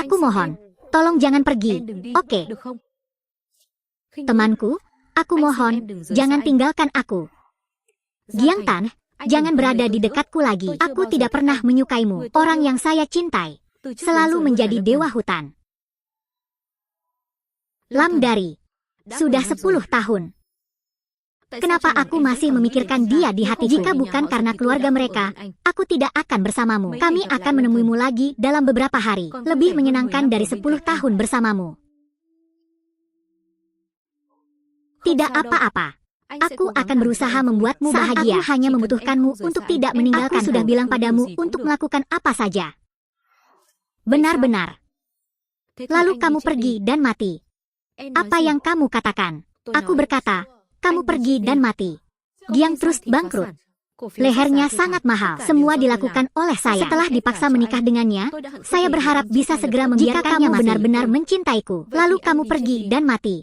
Aku mohon, tolong jangan pergi, oke? Temanku, aku mohon, jangan tinggalkan aku. Giang Tan, jangan berada di dekatku lagi. Aku tidak pernah menyukaimu. Orang yang saya cintai selalu menjadi dewa hutan. Lam Dari, sudah 10 tahun. Kenapa aku masih memikirkan dia di hati? Jika bukan karena keluarga mereka, aku tidak akan bersamamu. Kami akan menemuimu lagi dalam beberapa hari. Lebih menyenangkan dari 10 tahun bersamamu. Tidak apa-apa. Aku akan berusaha membuatmu bahagia. Aku hanya membutuhkanmu untuk tidak meninggalkan. Aku sudah bilang padamu untuk melakukan apa saja. Benar-benar. Lalu kamu pergi dan mati. Apa yang kamu katakan? Aku berkata, kamu pergi dan mati. Giang terus bangkrut. Lehernya sangat mahal. Semua dilakukan oleh saya. Setelah dipaksa menikah dengannya, saya berharap bisa segera membiarkannya mati. Jika kamu benar-benar mencintaiku, lalu kamu pergi dan mati.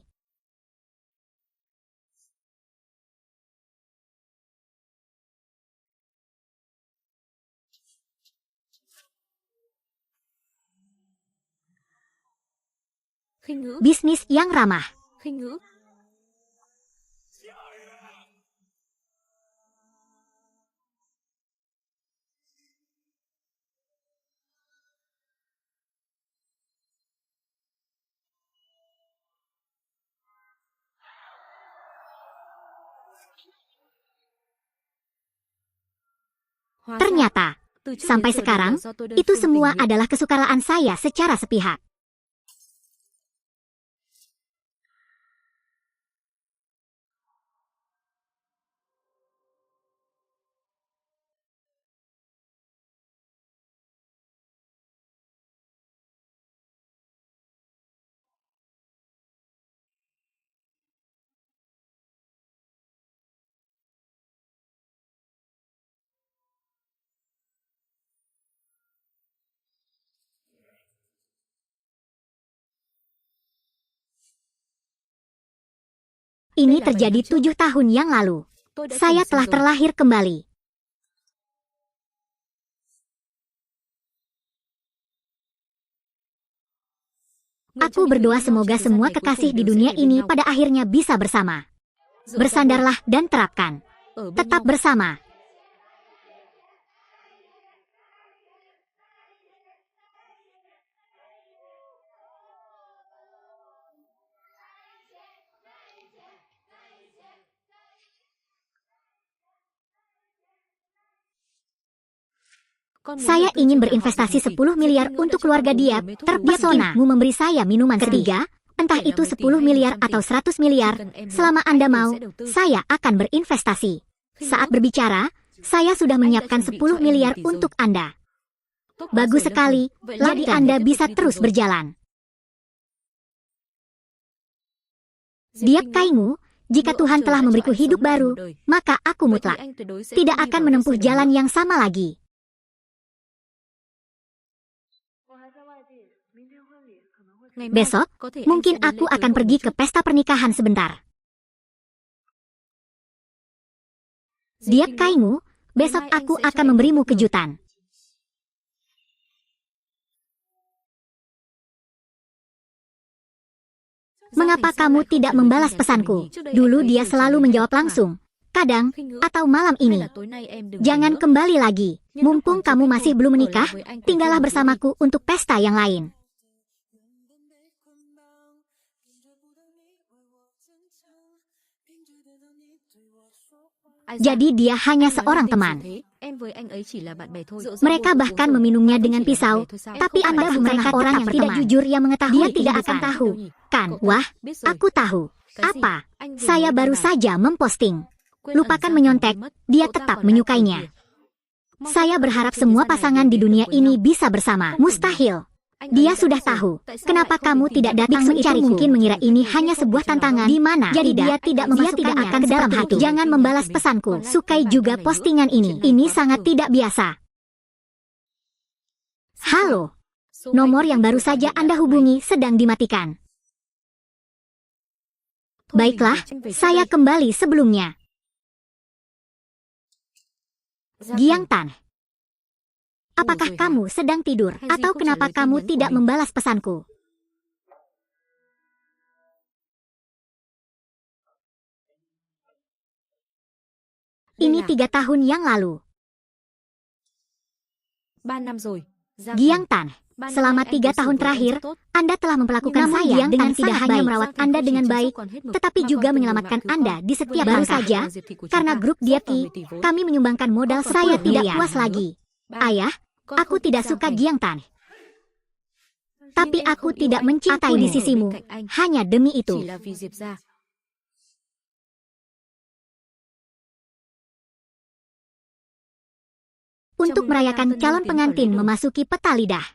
Bisnis yang ramah. Ternyata, sampai sekarang, itu semua adalah kesukaraan saya secara sepihak. Ini terjadi 7 tahun yang lalu. Saya telah terlahir kembali. Aku berdoa semoga semua kekasih di dunia ini pada akhirnya bisa bersama. Bersandarlah dan terapkan. Tetap bersama. Saya ingin berinvestasi 10 miliar untuk keluarga dia. Terpesona memberi saya minuman ketiga, entah itu 10 miliar atau 100 miliar. Selama Anda mau, saya akan berinvestasi. Saat berbicara, saya sudah menyiapkan 10 miliar untuk Anda. Bagus sekali, jadi Anda bisa terus berjalan. Diak Kaingu, jika Tuhan telah memberiku hidup baru, maka aku mutlak tidak akan menempuh jalan yang sama lagi. Besok, mungkin aku akan pergi ke pesta pernikahan sebentar. Diak Kaingu, besok aku akan memberimu kejutan. Mengapa kamu tidak membalas pesanku? Dulu dia selalu menjawab langsung. Kadang, atau malam ini. Jangan kembali lagi. Mumpung kamu masih belum menikah, tinggallah bersamaku untuk pesta yang lain. Jadi dia hanya seorang teman. Mereka bahkan meminumnya dengan pisau. Tapi apakah mereka orang yang tidak jujur yang mengetahui? Dia tidak akan tahu. Kan? Wah, aku tahu. Apa? Saya baru saja memposting. Lupakan menyontek, dia tetap menyukainya. Saya berharap semua pasangan di dunia ini bisa bersama. Mustahil. Dia sudah tahu. Kenapa kamu tidak datang mencariku? Mungkin mengira ini hanya sebuah tantangan. Di mana? Jadi dia tidak memasukkannya ke dalam hati. Jangan membalas pesanku. Sukai juga postingan ini. Ini sangat tidak biasa. Halo. Nomor yang baru saja Anda hubungi sedang dimatikan. Baiklah, saya kembali sebelumnya. Giang Tan. Apakah kamu sedang tidur? Atau kenapa kamu tidak membalas pesanku? Ini 3 tahun yang lalu. Giang Tan, selama 3 tahun terakhir, Anda telah memperlakukan saya dengan tidak hanya merawat Anda dengan baik, tetapi juga menyelamatkan Anda di setiap baru saja. Karena grup Diepki, kami menyumbangkan modal saya tidak puas lagi. Ayah, aku tidak suka Giang Tan. Tapi aku tidak mencintai di sisimu, hanya demi itu. Untuk merayakan calon pengantin memasuki peta lidah.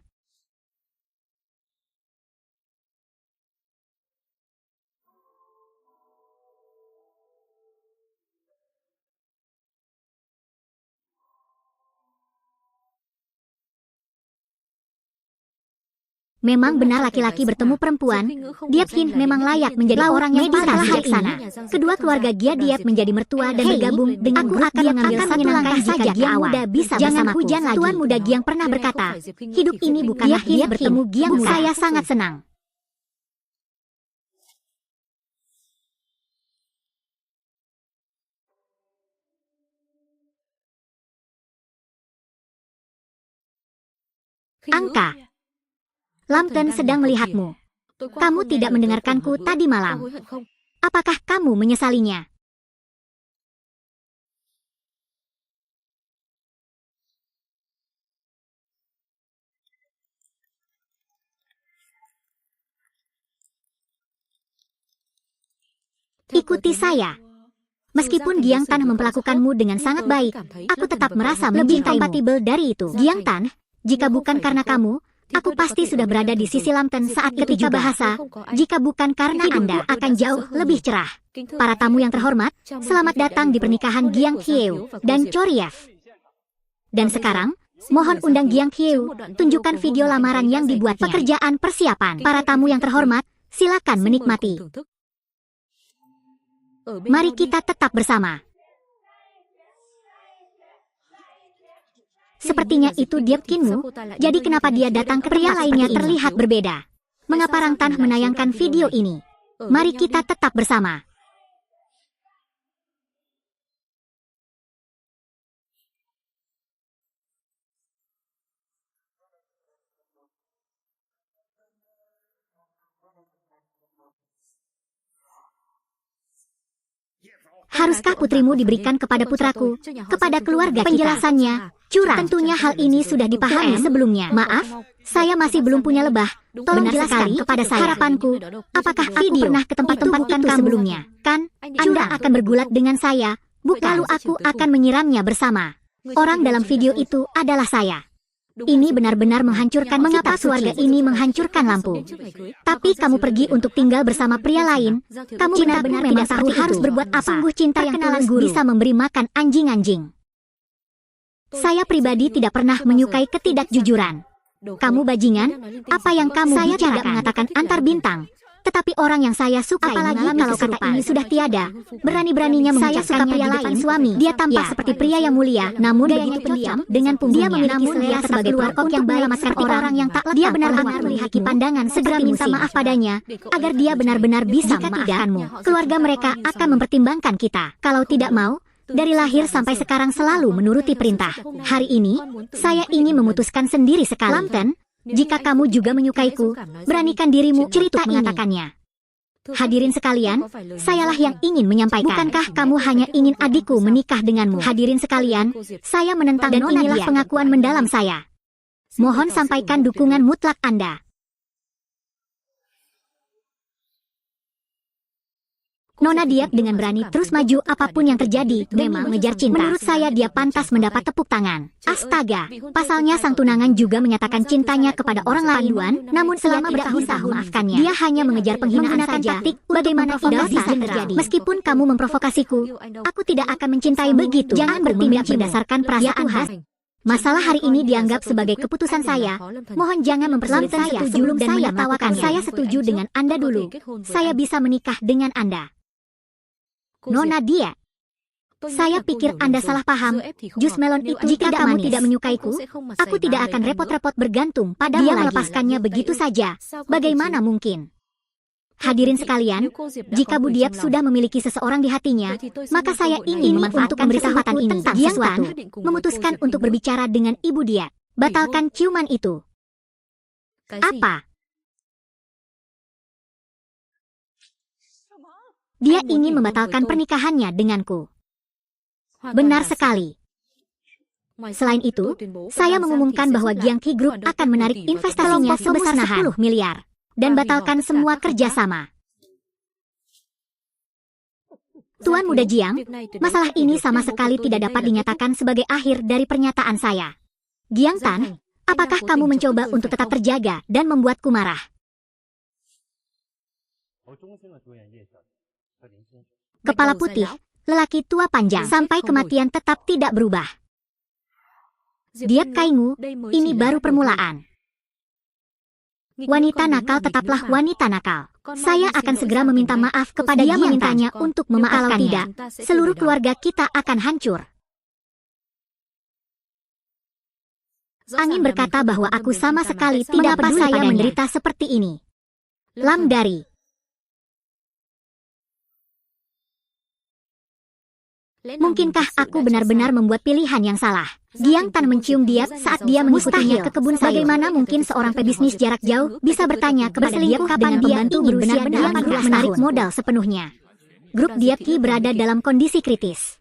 Memang benar laki-laki bertemu perempuan, Diep Hin memang layak menjadi orang yang paling bijaksana. Kedua keluarga Gia Diep menjadi mertua dan bergabung dengan aku akan mengambil satu langkah saja Giang muda bisa jangan hujan lagi. Tuan muda Giang pernah berkata, hidup ini bukanlah Diep bertemu Giang muda. Saya sangat senang. Angka. Lamten sedang melihatmu. Kamu tidak mendengarkanku tadi malam. Apakah kamu menyesalinya? Ikuti saya. Meskipun Giang Tan memperlakukanmu dengan sangat baik, aku tetap merasa lebih kompatibel dari itu. Giang Tan, jika bukan karena kamu, aku pasti sudah berada di sisi Lamten saat ketika bahasa. Jika bukan karena Anda, akan jauh lebih cerah. Para tamu yang terhormat, selamat datang di pernikahan Giang Hieu dan Choriev. Dan sekarang, mohon undang Giang Hieu, tunjukkan video lamaran yang dibuatnya. Pekerjaan persiapan. Para tamu yang terhormat, silakan menikmati. Mari kita tetap bersama. Sepertinya itu Diepkinmu, jadi kenapa dia datang ke pria lainnya terlihat berbeda? Mengapa Rang Tan menayangkan video ini? Mari kita tetap bersama. Haruskah putrimu diberikan kepada putraku, kepada keluarga kita? Penjelasannya curang. Tentunya hal ini sudah dipahami sebelumnya. Maaf, saya masih belum punya lebah. Tolong jelaskan kepada saya. Harapanku, apakah aku pernah ke tempat-tempat itu sebelumnya? Kan, Anda akan bergulat dengan saya, lalu aku akan menyiramnya bersama. Orang dalam video itu adalah saya. Ini benar-benar menghancurkan. Mengapa keluarga ini menghancurkan lampu? Tapi kamu pergi untuk tinggal bersama pria lain. Kamu benar-benar memang tahu harus berbuat apa. Sungguh cinta yang tulus bisa memberi makan anjing-anjing. Saya pribadi tidak pernah menyukai ketidakjujuran. Kamu bajingan, apa yang kamu bicarakan? Saya tidak mengatakan antar bintang. Tetapi orang yang saya sukai, apalagi kalau kata ini sudah tiada, berani-beraninya mengucapkannya di depan suami. Dia tampak seperti pria yang mulia, namun begitu pendiam dengan punggungnya. Dia memiliki selera sebagai perokok yang baik seperti orang yang tak letah. Dia benar-benar memiliki pandangan. Segera minta maaf padanya, agar dia benar-benar bisa memaafkanmu. Keluarga mereka akan mempertimbangkan kita. Kalau tidak mau, dari lahir sampai sekarang selalu menuruti perintah. Hari ini, saya ingin memutuskan sendiri sekali. Lamten, jika kamu juga menyukaiku, beranikan dirimu cerita mengatakannya. Hadirin sekalian, sayalah yang ingin menyampaikan. Bukankah kamu hanya ingin adikku menikah denganmu? Hadirin sekalian, saya menentang dan inilah pengakuan mendalam saya. Mohon sampaikan dukungan mutlak Anda. Nona Diep dengan berani terus maju apapun yang terjadi, memang mengejar cinta. Menurut saya dia pantas mendapat tepuk tangan. Astaga, pasalnya sang tunangan juga menyatakan cintanya kepada orang lain, namun selama bertahun-tahun memaafkannya. Dia hanya mengejar penghinaan saja. Taktik bagaimana tidak bisa terjadi. Meskipun kamu memprovokasiku, aku tidak akan mencintai begitu. Jangan bertindak berdasarkan perasaan. Masalah hari ini dianggap sebagai keputusan saya. Mohon jangan mempersulit saya sebelum saya tawakan. Saya setuju dengan Anda dulu. Saya bisa menikah dengan Anda. Nona Diep. Saya pikir Anda salah paham. Jus melon itu jika kamu tidak menyukaiku, aku tidak akan repot-repot bergantung pada dia melepaskannya begitu saja. Bagaimana mungkin? Hadirin sekalian, jika Bu Diap sudah memiliki seseorang di hatinya, maka saya ingin memanfaatkan kesempatan ini tentang sesuatu, memutuskan untuk berbicara dengan Ibu Diap. Batalkan ciuman itu. Apa? Dia ingin membatalkan pernikahannya denganku. Benar sekali. Selain itu, saya mengumumkan bahwa Giangqi Group akan menarik investasinya sebesar 10 miliar. Dan batalkan semua kerjasama. Tuan Muda Jiang, masalah ini sama sekali tidak dapat dinyatakan sebagai akhir dari pernyataan saya. Giang Tan, apakah kamu mencoba untuk tetap terjaga dan membuatku marah? Kepala putih, lelaki tua panjang, sampai kematian tetap tidak berubah. Diap Kaingu, ini baru permulaan. Wanita nakal tetaplah wanita nakal. Saya akan segera meminta maaf kepada dia memintanya untuk memaafkannya. Kalau tidak, seluruh keluarga kita akan hancur. Angin berkata bahwa aku sama sekali tidak peduli saya menderita seperti ini. Lam Dari. Mungkinkah aku benar-benar membuat pilihan yang salah? Giang Tan mencium Diap saat dia mengikutinya ke kebun sayur. Bagaimana mungkin seorang pebisnis jarak jauh bisa bertanya kepada Diap kapan dia ingin benar-benar menarik modal sepenuhnya? Grup Giangqi berada dalam kondisi kritis.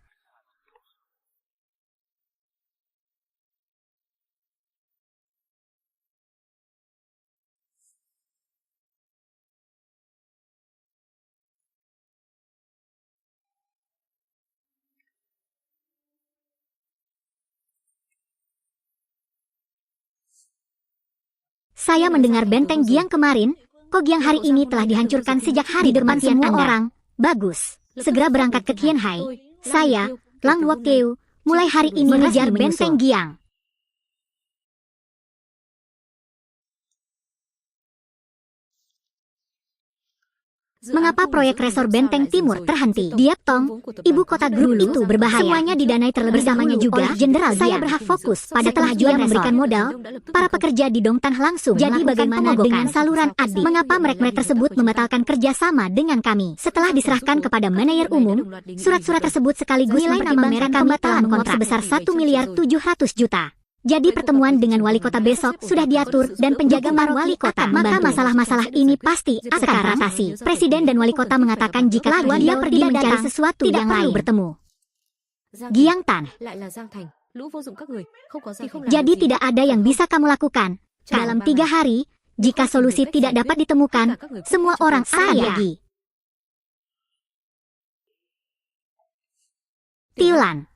Saya mendengar benteng Giang kemarin, kok Giang hari ini telah dihancurkan sejak hari depan semua orang. Bagus, segera berangkat ke Qianhai. Saya, Lang Wokeu, mulai hari ini mengejar benteng Giang. Mengapa proyek resor Benteng Timur terhenti? Diap Tong, ibu kota grup itu berbahaya. Semuanya didanai terlebih bersamanya juga Jenderal. Saya berhak fokus pada kemajuan memberikan modal para pekerja di Dongtan langsung. Jadi bagaimana dengan saluran ADI? Mengapa merek-merek tersebut membatalkan kerjasama dengan kami? Setelah diserahkan kepada manajer umum, surat-surat tersebut sekaligus nilai nama merek kami telah mengontrak sebesar 1 miliar 700 juta. Jadi pertemuan dengan wali kota besok sudah diatur dan penjaga wali kota maka masalah-masalah ini pasti akan teratasi. Presiden dan wali kota mengatakan jika dia pergi mencari sesuatu yang lain bertemu. Giang Tan. Jadi tidak ada yang bisa kamu lakukan. Dalam 3 hari, jika solusi tidak dapat ditemukan, semua orang akan pergi. Tiulan.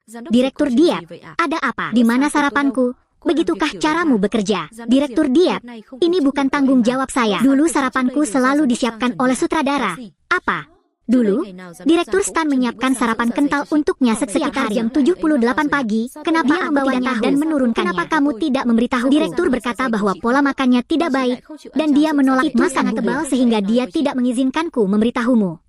Direktur Diap, ada apa? Di mana sarapanku? Begitukah caramu bekerja? Direktur Diap, ini bukan tanggung jawab saya. Dulu sarapanku selalu disiapkan oleh sutradara. Apa? Dulu, Direktur Stan menyiapkan sarapan kental untuknya sekitar jam 7:08 pagi. Kenapa dia membawanya dan menurunkannya? Kenapa kamu tidak memberitahu? Direktur berkata bahwa pola makannya tidak baik, dan dia menolak itu sangat tebal sehingga dia tidak mengizinkanku memberitahumu.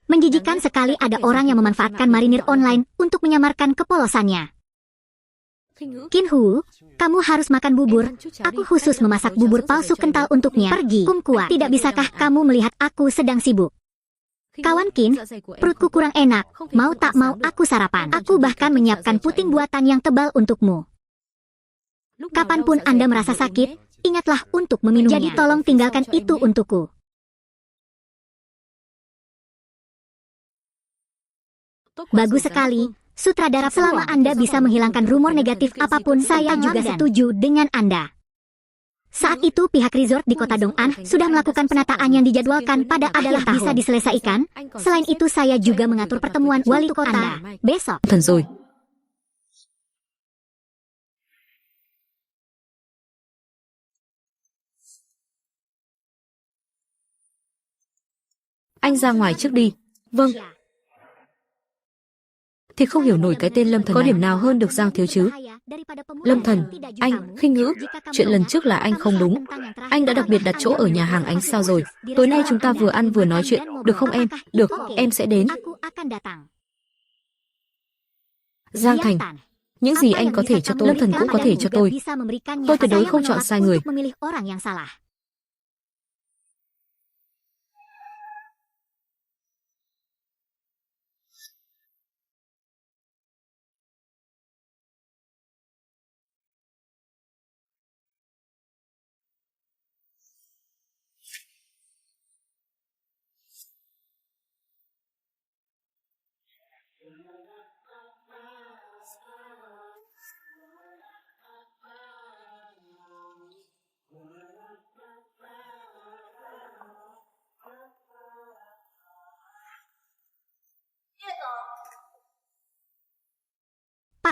Menjijikan sekali ada orang yang memanfaatkan marinir online untuk menyamarkan kepolosannya. Qin Hu, kamu harus makan bubur. Aku khusus memasak bubur palsu kental untuknya. Pergi, Kung Kuat. Tidak bisakah kamu melihat aku sedang sibuk? Kawan Qin, perutku kurang enak. Mau tak mau aku sarapan. Aku bahkan menyiapkan puting buatan yang tebal untukmu. Kapanpun Anda merasa sakit, ingatlah untuk meminumnya. Jadi tolong tinggalkan itu untukku. Bagus sekali, sutradara. Selama Anda bisa menghilangkan rumor negatif apapun, saya juga setuju dengan Anda. Saat itu pihak resort di kota Dong'an sudah melakukan penataan yang dijadwalkan pada akhir tahun. Bisa diselesaikan. Selain itu saya juga mengatur pertemuan wali kota Anda besok. Anh ra ngoài trước đi. Vâng. thì không hiểu nổi cái tên Lâm Thần có điểm nào hơn được Giang Thiếu chứ. Lâm Thần, anh, khinh ngữ, chuyện lần trước là anh không đúng. Anh đã đặc biệt đặt chỗ ở nhà hàng ánh sao rồi. Tối nay chúng ta vừa ăn vừa nói chuyện, được không em? Được, em sẽ đến. Giang Thành, những gì anh có thể cho tôi, Lâm Thần cũng có thể cho tôi. Tôi tuyệt đối không chọn sai người.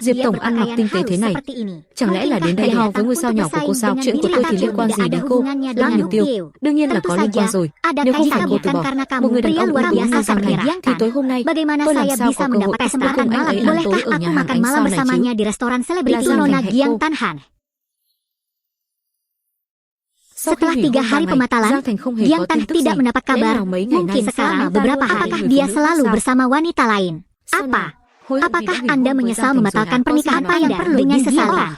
Diệp Tổng ăn mặc tinh tế thế này, chẳng lẽ là đến đây ho với ngôi sao nhỏ của cô sao? Chuyện của tôi thì liên quan gì đến cô? Lăng Nhược Tiêu, đương nhiên là có liên quan rồi. Nếu không phải cô từ bỏ một người đàn ông ưu tú như Giang Thành, thì tối hôm nay tôi làm sao có cơ hội được cùng anh ấy ăn tối ở nhà hàng ánh sao này chứ? Là Giang Thành hay cô? Setelah 3 hari pematalan, Giang Tan tidak mendapat kabar. Mungkin selama beberapa hari dia selalu bersama wanita lain. Apa? Apakah Anda menyesal membatalkan pernikahan Anda dengan seseorang?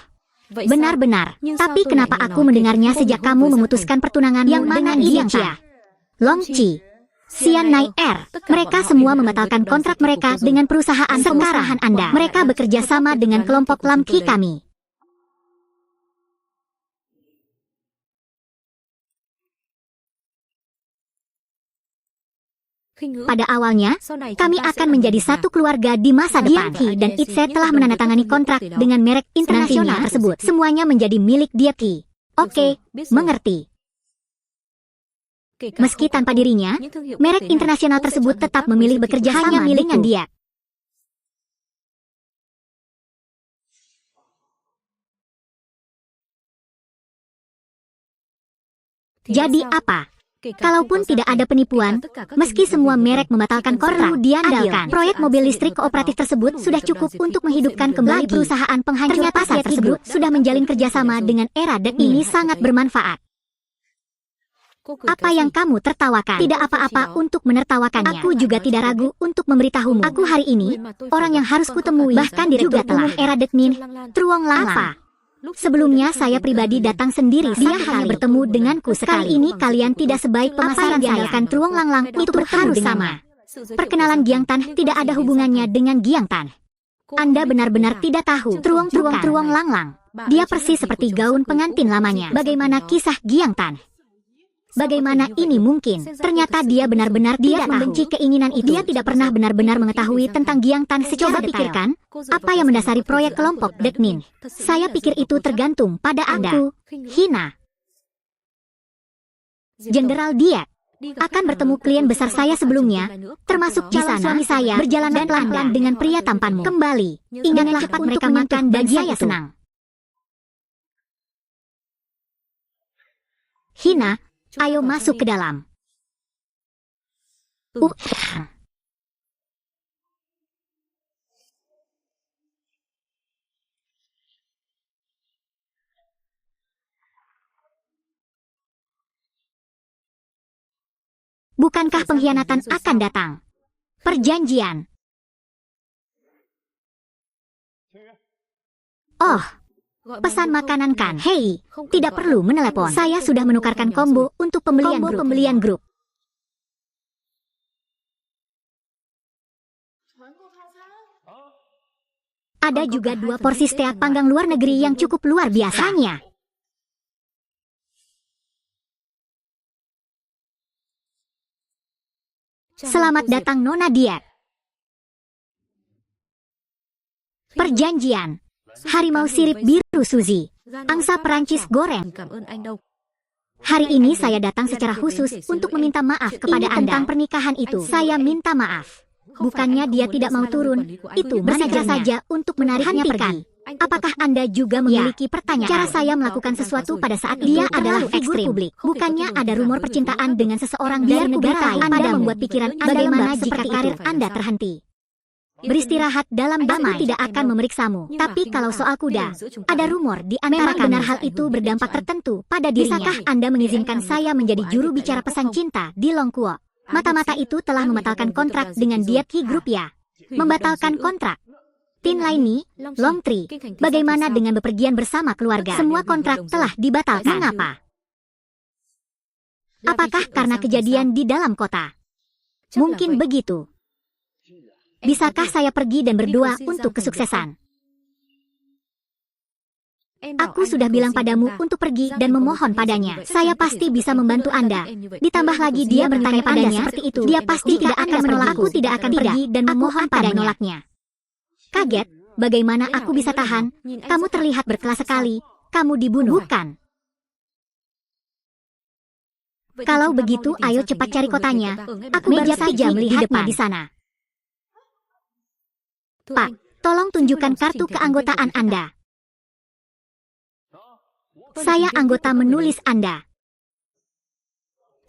Benar-benar. Tapi kenapa aku mendengarnya sejak kamu memutuskan pertunanganmu dengan Giang Tan? Long Chi, Sian Nai Er, mereka semua membatalkan kontrak mereka dengan perusahaan sekarang Anda. Mereka bekerja sama dengan kelompok Lam Ki kami. Pada awalnya, kami akan menjadi satu keluarga di masa depan. Diepki dan Itse telah menandatangani kontrak dengan merek internasional tersebut. Semuanya menjadi milik Diepki. Oke, mengerti. Meski tanpa dirinya, merek internasional tersebut tetap memilih bekerja sama dengan dia. Jadi apa? Kalaupun tidak ada penipuan, meski semua merek membatalkan kontrak, diandalkan proyek mobil listrik kooperatif tersebut sudah cukup untuk menghidupkan kembali perusahaan penghancur pasar tersebut sudah menjalin kerjasama dengan Era dan ini sangat bermanfaat. Apa yang kamu tertawakan? Tidak apa-apa untuk menertawakannya. Aku juga tidak ragu untuk memberitahumu. Aku hari ini, orang yang harus kutemui, bahkan Direktur Umum Era Deknin, Truong Lang. Sebelumnya saya pribadi datang sendiri. Dia hanya bertemu denganku sekali. Ini kalian tidak sebaik pemasaran saya. Truong Lang itu harus sama. Perkenalan Giang Tan tidak ada hubungannya dengan Giang Tan. Anda benar-benar tidak tahu. Truong Lang. Dia persis seperti gaun pengantin lamanya. Bagaimana kisah Giang Tan? Bagaimana ini mungkin? Ternyata dia benar-benar tidak membenci keinginan itu. Dia tidak pernah benar-benar mengetahui tentang Giang Tan secara detail. Apa yang mendasari proyek kelompok Deknin? Saya pikir itu tergantung pada Anda. Hina. Jenderal Diep akan bertemu klien besar saya sebelumnya, termasuk calon suami saya, berjalan pelan-pelan dengan pria tampanmu. Kembali, ingatlah cepat mereka makan dan saya senang. Hina, ayo masuk ke dalam. Bukankah pengkhianatan akan datang? Perjanjian. Oh, pesan makanan kan? Hei, tidak perlu menelepon. Saya sudah menukarkan combo untuk pembelian grup. Ada juga 2 porsi steak panggang luar negeri yang cukup luar biasanya. Selamat datang Nona Diep. Perjanjian. Harimau sirip biru Suzy. Angsa Perancis goreng. Hari ini saya datang secara khusus untuk meminta maaf kepada Anda tentang pernikahan itu. Saya minta maaf. Bukannya dia tidak mau turun, itu bersedia saja untuk menariknya pergi. Apakah Anda juga memiliki pertanyaan? Cara saya melakukan sesuatu pada saat dia adalah figur publik. Bukannya ada rumor percintaan dengan seseorang dari negara lain. Anda membuat pikiran Anda bagaimana jika karir Anda terhenti. beristirahat dalam damai. Aku tidak akan memeriksamu. Tapi kalau soal kuda, ada rumor di antara kami. Benar hal itu berdampak tertentu pada dirinya. Bisakah Anda mengizinkan saya menjadi juru bicara pesan cinta di Longkuo? Mata-mata itu telah membatalkan kontrak dengan Dietki Group ya. Membatalkan kontrak. Tin Laini, Long Tri, bagaimana dengan bepergian bersama keluarga? Semua kontrak telah dibatalkan. Mengapa? Apakah karena kejadian di dalam kota? Mungkin begitu. Bisakah saya pergi dan berdoa untuk kesuksesan? Aku sudah bilang padamu untuk pergi dan memohon padanya. Saya pasti bisa membantu Anda. Ditambah lagi dia bertanya padanya seperti itu. Dia pasti tidak akan menolak. Aku tidak akan pergi dan memohon padanya. Kaget, bagaimana aku bisa tahan? Kamu terlihat berkelas sekali. Kamu dibunuh, bukan? Kalau begitu, ayo cepat cari kotanya. Aku baru saja melihatnya di sana. Pak, tolong tunjukkan kartu keanggotaan Anda. Saya anggota menulis Anda.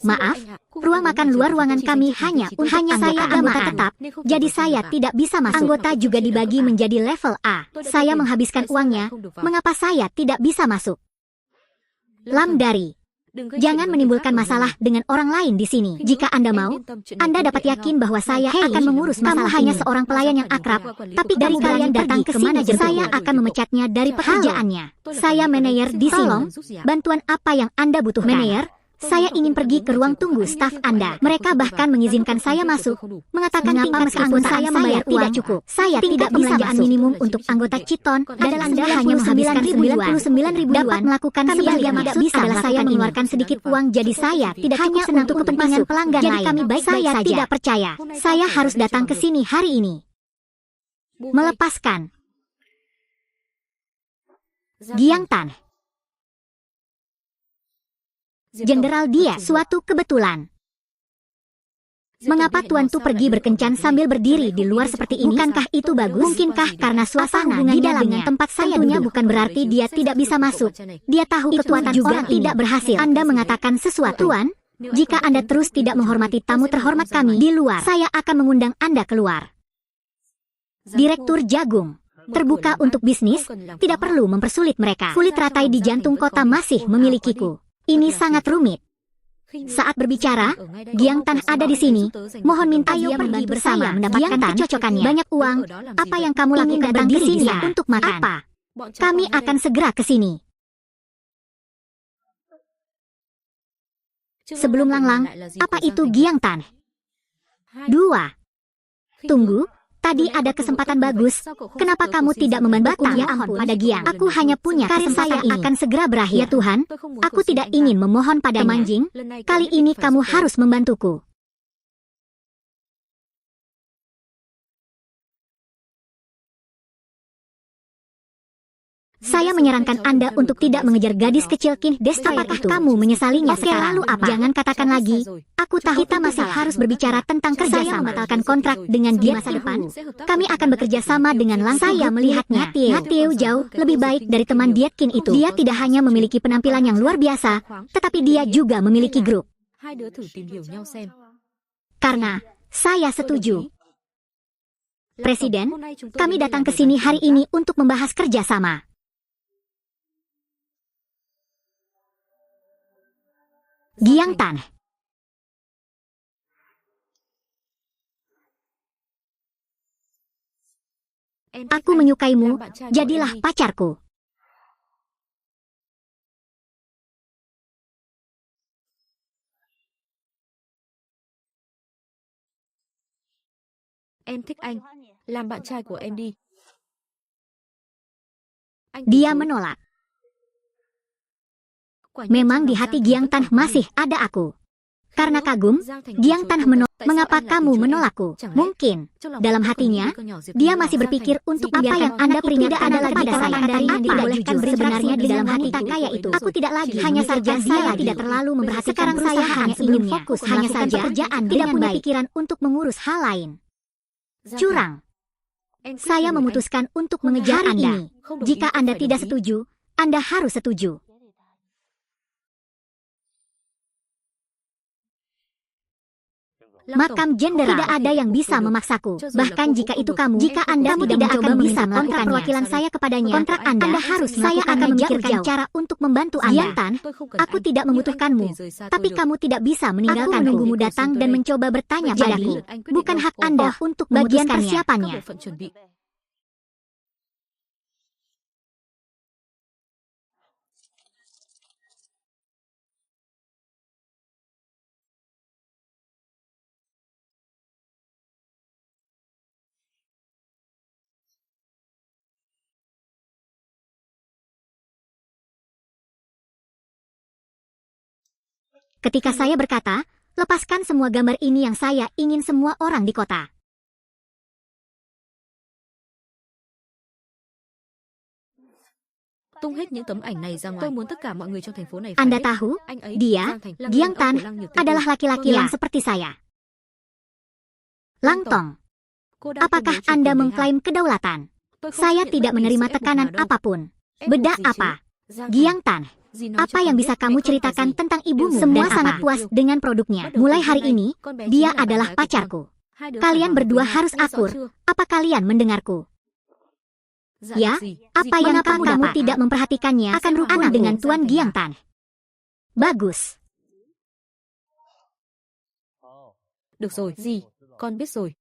Maaf, ruang makan luar ruangan kami hanya saya anggota tetap, jadi saya tidak bisa masuk. Anggota juga dibagi menjadi level A. Saya menghabiskan uangnya, mengapa saya tidak bisa masuk? Lam Dari, jangan menimbulkan masalah dengan orang lain di sini. Jika Anda mau, Anda dapat yakin bahwa saya akan mengurus masalah. Kamu hanya seorang pelayan yang akrab, tapi dari kalian datang ke manajer, saya akan memecatnya dari pekerjaannya. Saya manajer di sini. Bantuan apa yang Anda butuhkan? Manajer, saya ingin pergi ke ruang tunggu staf Anda. Mereka bahkan mengizinkan saya masuk, mengatakan tingkat meskipun saya membayar tidak cukup. Saya tidak bisa masuk. Minimum untuk anggota Citon adalah Anda hanya menghabiskan 99.000 dapat melakukan sebagai tidak bisa adalah saya mengeluarkan sedikit uang, jadi saya tidak hanya untuk kepentingan pelanggan lain. Jadi kami baik-baik saja. Tidak percaya. Saya harus datang ke sini hari ini. Melepaskan Giang Tan. Jenderal dia, suatu kebetulan. Mengapa Tuan Tu pergi berkencan sambil berdiri di luar seperti ini? Bukankah itu bagus? Mungkinkah karena suasana di dalamnya tempat saya tentunya bukan berarti dia tidak bisa masuk. Dia tahu kekuatan juga tidak berhasil. Anda mengatakan sesuatu, Tuan? Jika Anda terus tidak menghormati tamu terhormat kami di luar, saya akan mengundang Anda keluar. Direktur Jagung. Terbuka untuk bisnis, tidak perlu mempersulit mereka. Kulit ratai di jantung kota masih memilikiku. Ini sangat rumit. Saat berbicara, Giang Tan ada di sini. Mohon minta dia pergi bersama mendapatkan kecocokannya. Banyak uang. Apa yang kamu lakukan di sini untuk makan? Apa? Kami akan segera ke sini. Sebelum Langlang, apa itu Giang Tan? 2. Tunggu. Tadi ada kesempatan bagus. Kenapa kamu tidak membantu? Ya ampun, pada Giang. Aku hanya punya karir saya akan segera berakhir. Ya Tuhan, aku tidak ingin memohon pada Manjing. Kali ini kamu harus membantuku. Saya menyarankan Anda untuk tidak mengejar gadis kecil Kin Destroyer. Apakah kamu menyesalinya sekarang? Lalu apa? Jangan katakan lagi. Aku tahu kita masih harus berbicara tentang kerjasama. Saya membatalkan kontrak dengan dia masa depan. Kami akan bekerja sama dengan Lang. Saya melihatnya. Matthew jauh lebih baik dari teman Dietkin itu. Dia tidak hanya memiliki penampilan yang luar biasa, tetapi dia juga memiliki grup. Karena saya setuju. Presiden, kami datang ke sini hari ini untuk membahas kerjasama. Giang Tan. Aku menyukaimu, jadilah pacarku. Em thích anh, làm bạn trai của em đi. Dia menolak. Memang di hati Giang Tan masih ada aku. Karena kagum, Giang Tan menolak. Mengapa kamu menolakku? Mungkin, dalam hatinya, dia masih berpikir untuk apa yang Anda peringatkan adalah pada saya. Apa bolehkan sebenarnya di dalam hati tak kaya itu? Aku tidak lagi. Hanya saja saya tidak terlalu memperhatikan. Sekarang saya hanya ingin fokus. Hanya saja pekerjaan tidak punya pikiran untuk mengurus hal lain. Curang. Saya memutuskan untuk mengejar Anda. Jika Anda tidak setuju, Anda harus setuju. Makam jenderal. Tidak ada yang bisa memaksaku. Bahkan jika itu kamu, jika Anda tidak akan bisa kontrak perwakilan saya kepadanya, kontrak Anda harus saya akan memikirkan cara untuk membantu Anda. Giang Tan, aku tidak membutuhkanmu, tapi kamu tidak bisa meninggalkan. Aku menunggumu datang dan mencoba bertanya padaku. Bukan hak Anda untuk bagian persiapannya. Ketika saya berkata, lepaskan semua gambar ini yang saya ingin semua orang di kota. Tung hết những tấm ảnh này ra ngoài. Tôi muốn tất cả mọi người trong thành phố này phải Anda biết, tahu, anh ấy, dia, Giang Thành, là Giang người Tan, ông của Lăng Nhược Tứ adalah Cô. laki-laki yang seperti saya. Lang Tong, Cô đã apakah tuyên bố chủ Anda quyền với mengklaim kedaulatan? Tôi không Saya chấp nhận tidak bất kỳ menerima sự ép buộc tekanan nào đâu. apapun. Ép buộc Bedak gì chứ? apa? Giang Thành, Giang Tan, dì nói cho apa con yang biết bisa mẹ kamu con là ceritakan gì? tentang Điều ibumu? gì Semua dan sangat apa? puas dengan produknya. Bắt đầu Mulai từ hari hôm nay, ini, con bé dia chính là bạn adalah gái của con. pacarku. Hai đứa phải Kalian hòa hợp berdua với nhau, harus nghe rõ akur. chưa? Apa kalian mendengarku? Dạ Ya, được gì? apa yang kamu tidak memperhatikannya akan rukun dengan Tuan Giang Tan? Bagus. Được rồi, gì? Con biết rồi.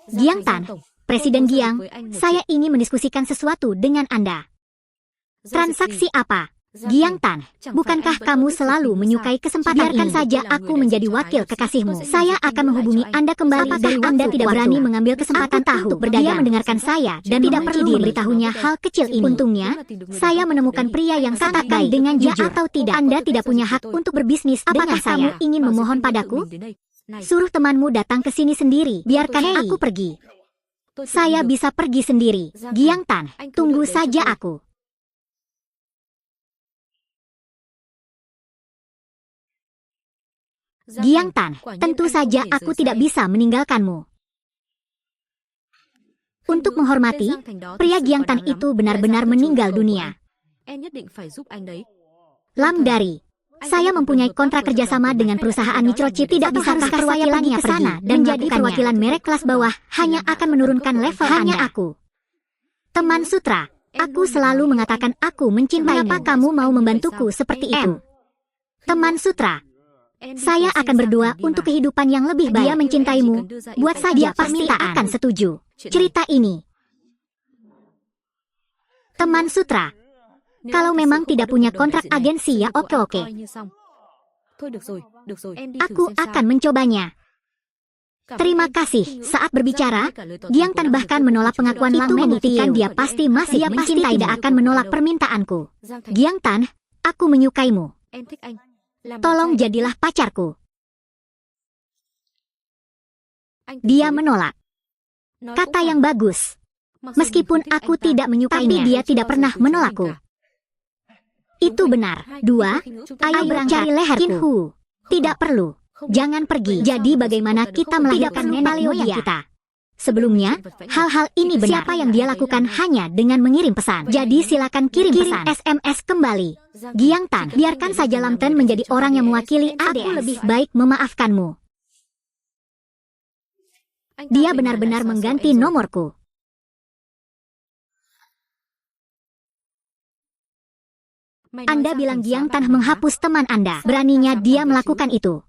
Giang Tan, Presiden Giang, saya ingin mendiskusikan sesuatu dengan Anda. Transaksi apa? Giang Tan, bukankah kamu selalu menyukai kesempatan ini? Biarkan saja aku menjadi wakil kekasihmu. Saya akan menghubungi Anda kembali dari Anda tidak berani mengambil kesempatan untuk berdagang. Dia mendengarkan saya dan tidak perlu memberitahunya hal kecil ini. Untungnya, saya menemukan pria yang sangat baik dengan jujur atau tidak. Anda tidak punya hak untuk berbisnis dengan saya. Kamu ingin memohon padaku? Suruh temanmu datang ke sini sendiri. Biarkan aku pergi. Saya bisa pergi sendiri. Giang Tan, tunggu saja aku. Giang Tan, tentu saja aku tidak bisa meninggalkanmu. Untuk menghormati, pria Giang Tan itu benar-benar meninggal dunia. Lam Dari, saya mempunyai kontrak kerjasama dengan perusahaan microchip. Tidak bisakah perwakilannya ke sana dan menjadi perwakilan merek kelas bawah hanya akan menurunkan level Anda. Aku. Teman Sutra, aku selalu mengatakan aku mencintaimu. Mengapa kamu mau membantuku seperti itu? Teman Sutra, saya akan berdoa untuk kehidupan yang lebih baik. Dia mencintaimu. Buat saja pasti akan setuju. Cerita ini. Teman Sutra, kalau memang tidak punya kontrak agensi ya oke. Aku akan mencobanya. Terima kasih. Saat berbicara, Giang Tan bahkan menolak pengakuan Lang Meng. Membuktikan dia pasti masih mencintai, tidak akan menolak permintaanku. Giang Tan, aku menyukaimu. Tolong jadilah pacarku. Dia menolak. Kata yang bagus. Meskipun aku tidak menyukainya, tapi dia tidak pernah menolakku. Itu benar. 2. Ayo berangkat cari leherku. Kinhu. Tidak perlu. Jangan pergi. Jadi bagaimana kita melahirkan nenek moyang kita? Sebelumnya, hal-hal ini benar. Siapa yang dia lakukan hanya dengan mengirim pesan. Jadi silakan kirim pesan SMS kembali. Giang Tan, biarkan saja Lam Tan menjadi orang yang mewakili ADS. Aku lebih baik memaafkanmu. Dia benar-benar mengganti nomorku. Anda bilang Giang Tan menghapus teman Anda. Beraninya dia melakukan itu.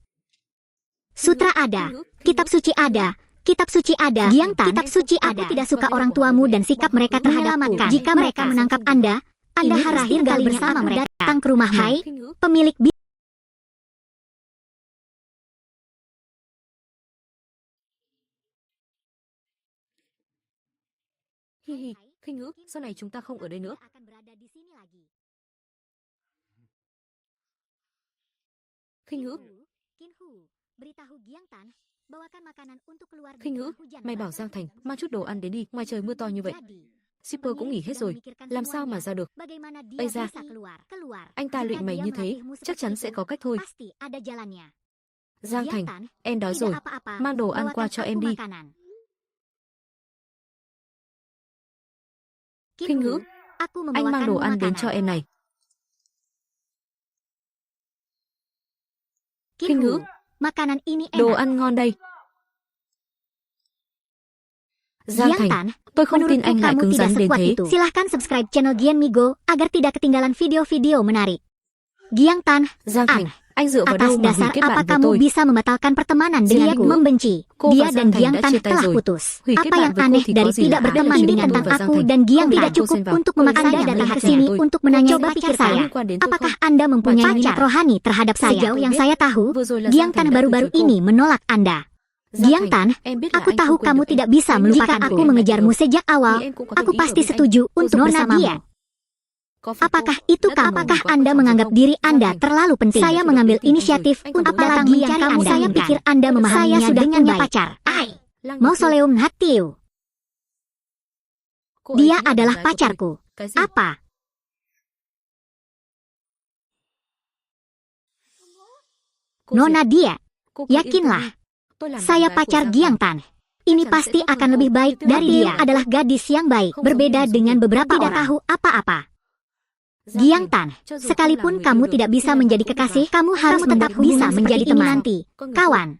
Sutra ada, kitab suci ada. Kitab suci ada, Giang Tan, kitab suci ada. Aku tidak suka orang tuamu dan sikap mereka terhadapku. Jika mereka menangkap Anda harus tinggal bersama mereka. Datang ke rumah. Hai, pemilik Khinh Ngữ, sau này chúng ta không ở đây nữa. Khinh Ngữ, Khinh Ngữ, mày bảo Giang Thành mang chút đồ ăn đến đi, ngoài trời mưa to như vậy. Shipper cũng nghỉ hết rồi, làm sao mà ra được? Ây da, anh ta luyện mày như thế, chắc chắn sẽ có cách thôi. Giang Thành, em đói rồi, mang đồ ăn qua cho em đi. Khinh Ngữ, anh mang đồ ăn đến cho em này. Khinh Ngữ, đồ ăn ngon đây. Giang Thành, tôi không tin anh lại cứng rắn đến thế. Silahkan subscribe channel Gian Migo agar tidak ketinggalan video-video menarik. Giang Tan, Giang Thành, anh dựa vào atas đâu mà hủy dasar kết apa bạn với kamu tôi? bisa membatalkan pertemanan Dia denganku? Membenci. Cô Dia và dan Giang Thành Giang đã Tan chia tay telah rồi. putus. Hủy kết Apa bạn yang với cô aneh thì có dari gì tidak lạ? berteman Đây là ini chuyện tentang của Giang aku Thành. dan Giang Không tidak làm cô cukup xen vào. untuk Cô memaksa Giang Anda Thành datang là ke khách sini của tôi. untuk Cô menanya coba pacar pikir saya. liên quan đến tôi Apakah không? Anda mempunyai Bản minat chất rohani terhadap saya? Sejauh Yang biết, saya tahu, vừa rồi là Giang Giang Tan Thành đã baru-baru từ chối cô. ini menolak Anda. Giang Tan, em biết là aku anh tahu không quên kamu được em. tidak bisa Jika melupakanku. aku Aku mengejarmu sejak Thì awal. em cũng có Aku đồng ý ở pasti bên anh. setuju Cô untuk Nona bersamamu. Dia. Có phải Apakah cô itu đã kamu? từng Apakah bỏ qua Anda quan menganggap trọng diri không? Anda Giang Thành, terlalu penting? Saya mengambil inisiatif untuk datang mencari Anda. Saya pikir Anda memahaminya. Saya sudah punya pacar. Mau Soleum Hatiu. Dia adalah pacarku. Apa? Nona Dia, yakinlah. Saya pacar Giang Tan. Ini pasti akan lebih baik dari dia. Adalah gadis yang baik, berbeda dengan beberapa orang. Tidak tahu apa-apa. Giang Tan, sekalipun kamu tidak bisa menjadi kekasih, kamu harus tetap bisa menjadi teman nanti. Kawan.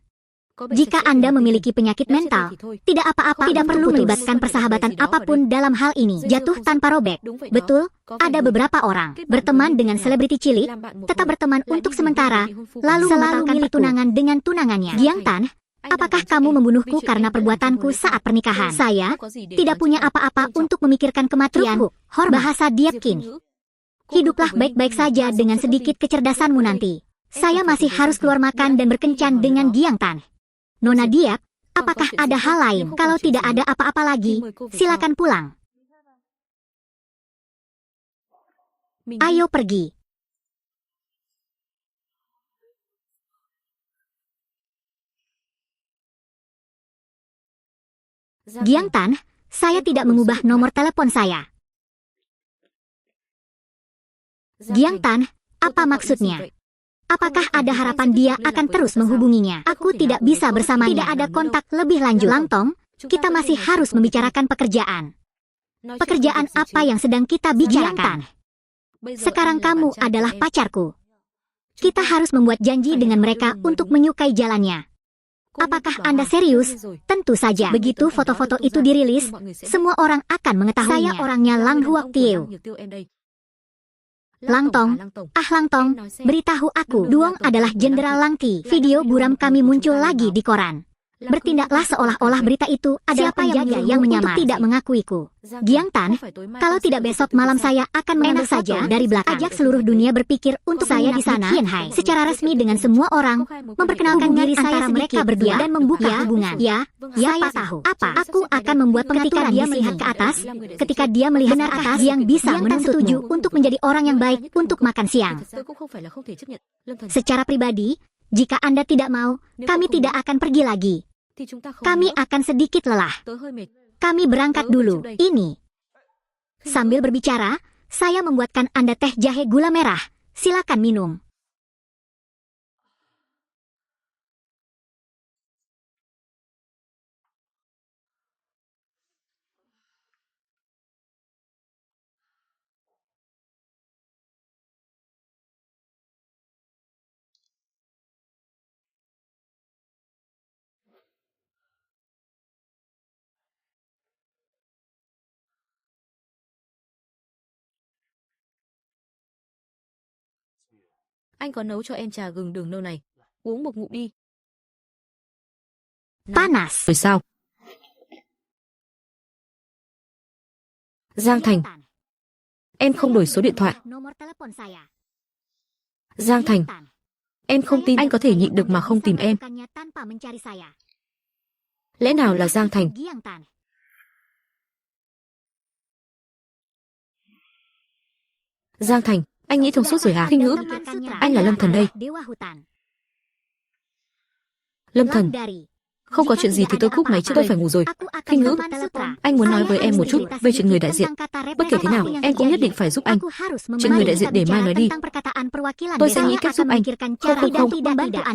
Jika Anda memiliki penyakit mental, tidak apa-apa, tidak perlu melibatkan persahabatan apapun dalam hal ini. Jatuh tanpa robek. Betul, ada beberapa orang berteman dengan selebriti cilik, tetap berteman untuk sementara, lalu membatalkan pertunangan dengan tunangannya. Giang Tan, apakah kamu membunuhku karena perbuatanku saat pernikahan? Saya tidak punya apa-apa untuk memikirkan kematian. Bahasa Diepkin. Hiduplah baik-baik saja dengan sedikit kecerdasanmu nanti. Saya masih harus keluar makan dan berkencan dengan Giang Tan. Nona Diep, apakah ada hal lain? Kalau tidak ada apa-apa lagi, silakan pulang. Ayo pergi. Giang Tan, saya tidak mengubah nomor telepon saya. Giang Tan, apa maksudnya? Apakah ada harapan dia akan terus menghubunginya? Aku tidak bisa bersamanya. Tidak ada kontak lebih lanjut. Langtong, kita masih harus membicarakan pekerjaan. Pekerjaan apa yang sedang kita bicarakan? Sekarang kamu adalah pacarku. Kita harus membuat janji dengan mereka untuk menyukai jalannya. Apakah Anda serius? Tentu saja. Begitu foto-foto itu dirilis, semua orang akan mengetahuinya. Saya orangnya Lang Huok Tieu. Langtong, Langtong, beritahu aku, Duong adalah Jenderal Lang Ti. Video buram kami muncul lagi di koran. Bertindaklah seolah-olah berita itu adalah penjaga yang menyamar untuk tidak mengakuiku. Giang Tan, kalau tidak besok malam saya akan mengambil saja dari belakang. Ajak seluruh dunia berpikir untuk saya di sana, secara resmi dengan semua orang, memperkenalkan diri saya mereka berdua dan membuka hubungan. Ya, saya tahu. Apa? Aku akan membuat pengaturan dia melihat ke atas. Ketika dia melihat ke atas, yang bisa menuntutmu untuk menjadi orang yang baik untuk makan siang. Secara pribadi, jika Anda tidak mau, kami tidak akan pergi lagi. Kami akan sedikit lelah. Kami berangkat dulu. Ini. Sambil berbicara, saya membuatkan Anda teh jahe gula merah. Silakan minum. Anh có nấu cho em trà gừng đường nâu này. Uống một ngụm đi. Panas. Rồi sao? Giang Thành, em không đổi số điện thoại. Giang Thành, em không tin anh có thể nhịn được mà không tìm em. Lẽ nào là Giang Thành? Giang Thành, anh nghĩ thông suốt rồi hả? Khinh Ngữ, anh là Lâm Thần đây. Lâm Thần, Không có chuyện gì thì tôi cúp máy chứ, tôi phải ngủ rồi. Khinh Ngữ, anh muốn nói với em một chút về chuyện người đại diện. Bất kể thế nào, em cũng nhất định phải giúp anh. Chuyện người đại diện để mai nói đi. Tôi sẽ nghĩ cách giúp anh. Không.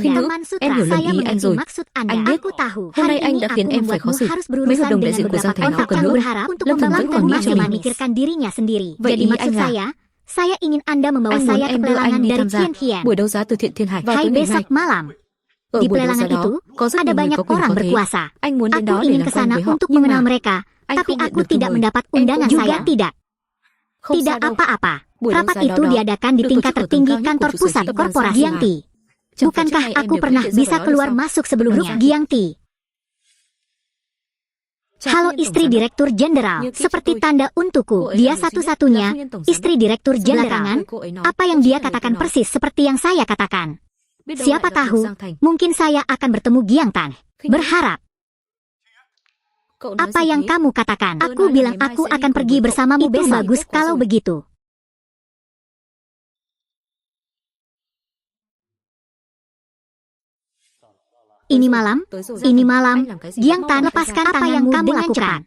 Khinh Ngữ, em hiểu lầm ý anh rồi. Anh biết, hôm nay anh đã khiến em phải khó xử. Mấy hợp đồng đại diện của Giang Thành không cần nữa. Lâm Thần vẫn còn nghĩ cho mình. Vậy ý anh là saya ingin Anda membawa anh muốn saya ke em đưa pelelangan anh đi dari tham gia Kian Kian. buổi đấu giá từ Thiện Thiên Hải vào Hai tối ngày mai. besok malam. Ở Di buổi đấu giá pelelangan đó itu có rất ada nhiều người banyak có quyền orang có thế. berkuasa. Anh muốn đến đó Aku để ingin làm ke quen sana với họ, untuk nhưng mengenal mà mereka, anh tapi không nhận aku được tidak mời. mendapat Em undangan cũng saya. juga. Tidak. Không Tidak sao đâu. apa-apa. Buổi đấu Rapat giá itu đó diadakan di được tổ tingkat chức ở tầng tertinggi cao nhất kantor của chủ sở pusat hữu korporasi Giang Giangti. Chẳng phải trước Bukankah nay em aku đều pernah có thể bisa ra vào đó keluar sao? masuk sebelum grup Giangti. Giangti? Halo istri Direktur Jenderal, seperti tanda untukku, dia satu-satunya istri Direktur Jenderal. Apa yang dia katakan persis seperti yang saya katakan. Siapa tahu, mungkin saya akan bertemu Giang Tan. Berharap. Apa yang kamu katakan? Aku bilang aku akan pergi bersamamu besok. Bagus kalau begitu. Ini malam, Giang Tan, lepaskan apa yang kamu lakukan.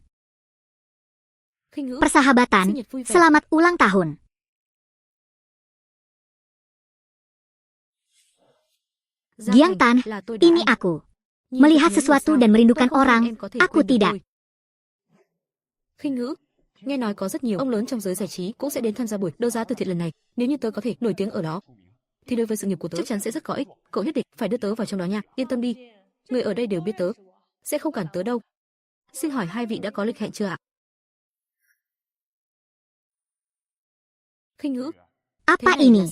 Persahabatan, selamat ulang tahun. Giang Tan, ini aku. Melihat sesuatu dan merindukan orang, aku tidak. Khinh Ngữ, nghe nói có rất nhiều ông lớn trong giới giải trí cũng sẽ đến tham gia buổi đấu giá từ thiện lần này. Nếu như tớ có thể nổi tiếng ở đó, thì đối với sự nghiệp của tớ chắc chắn sẽ rất có ích. Cậu nhất định phải đưa tớ vào trong đó nha. Yên tâm đi, người ở đây đều biết tớ, sẽ không cản tớ đâu. Xin hỏi hai vị đã có lịch hẹn chưa ạ? Khinh Ngữ, Apa ini?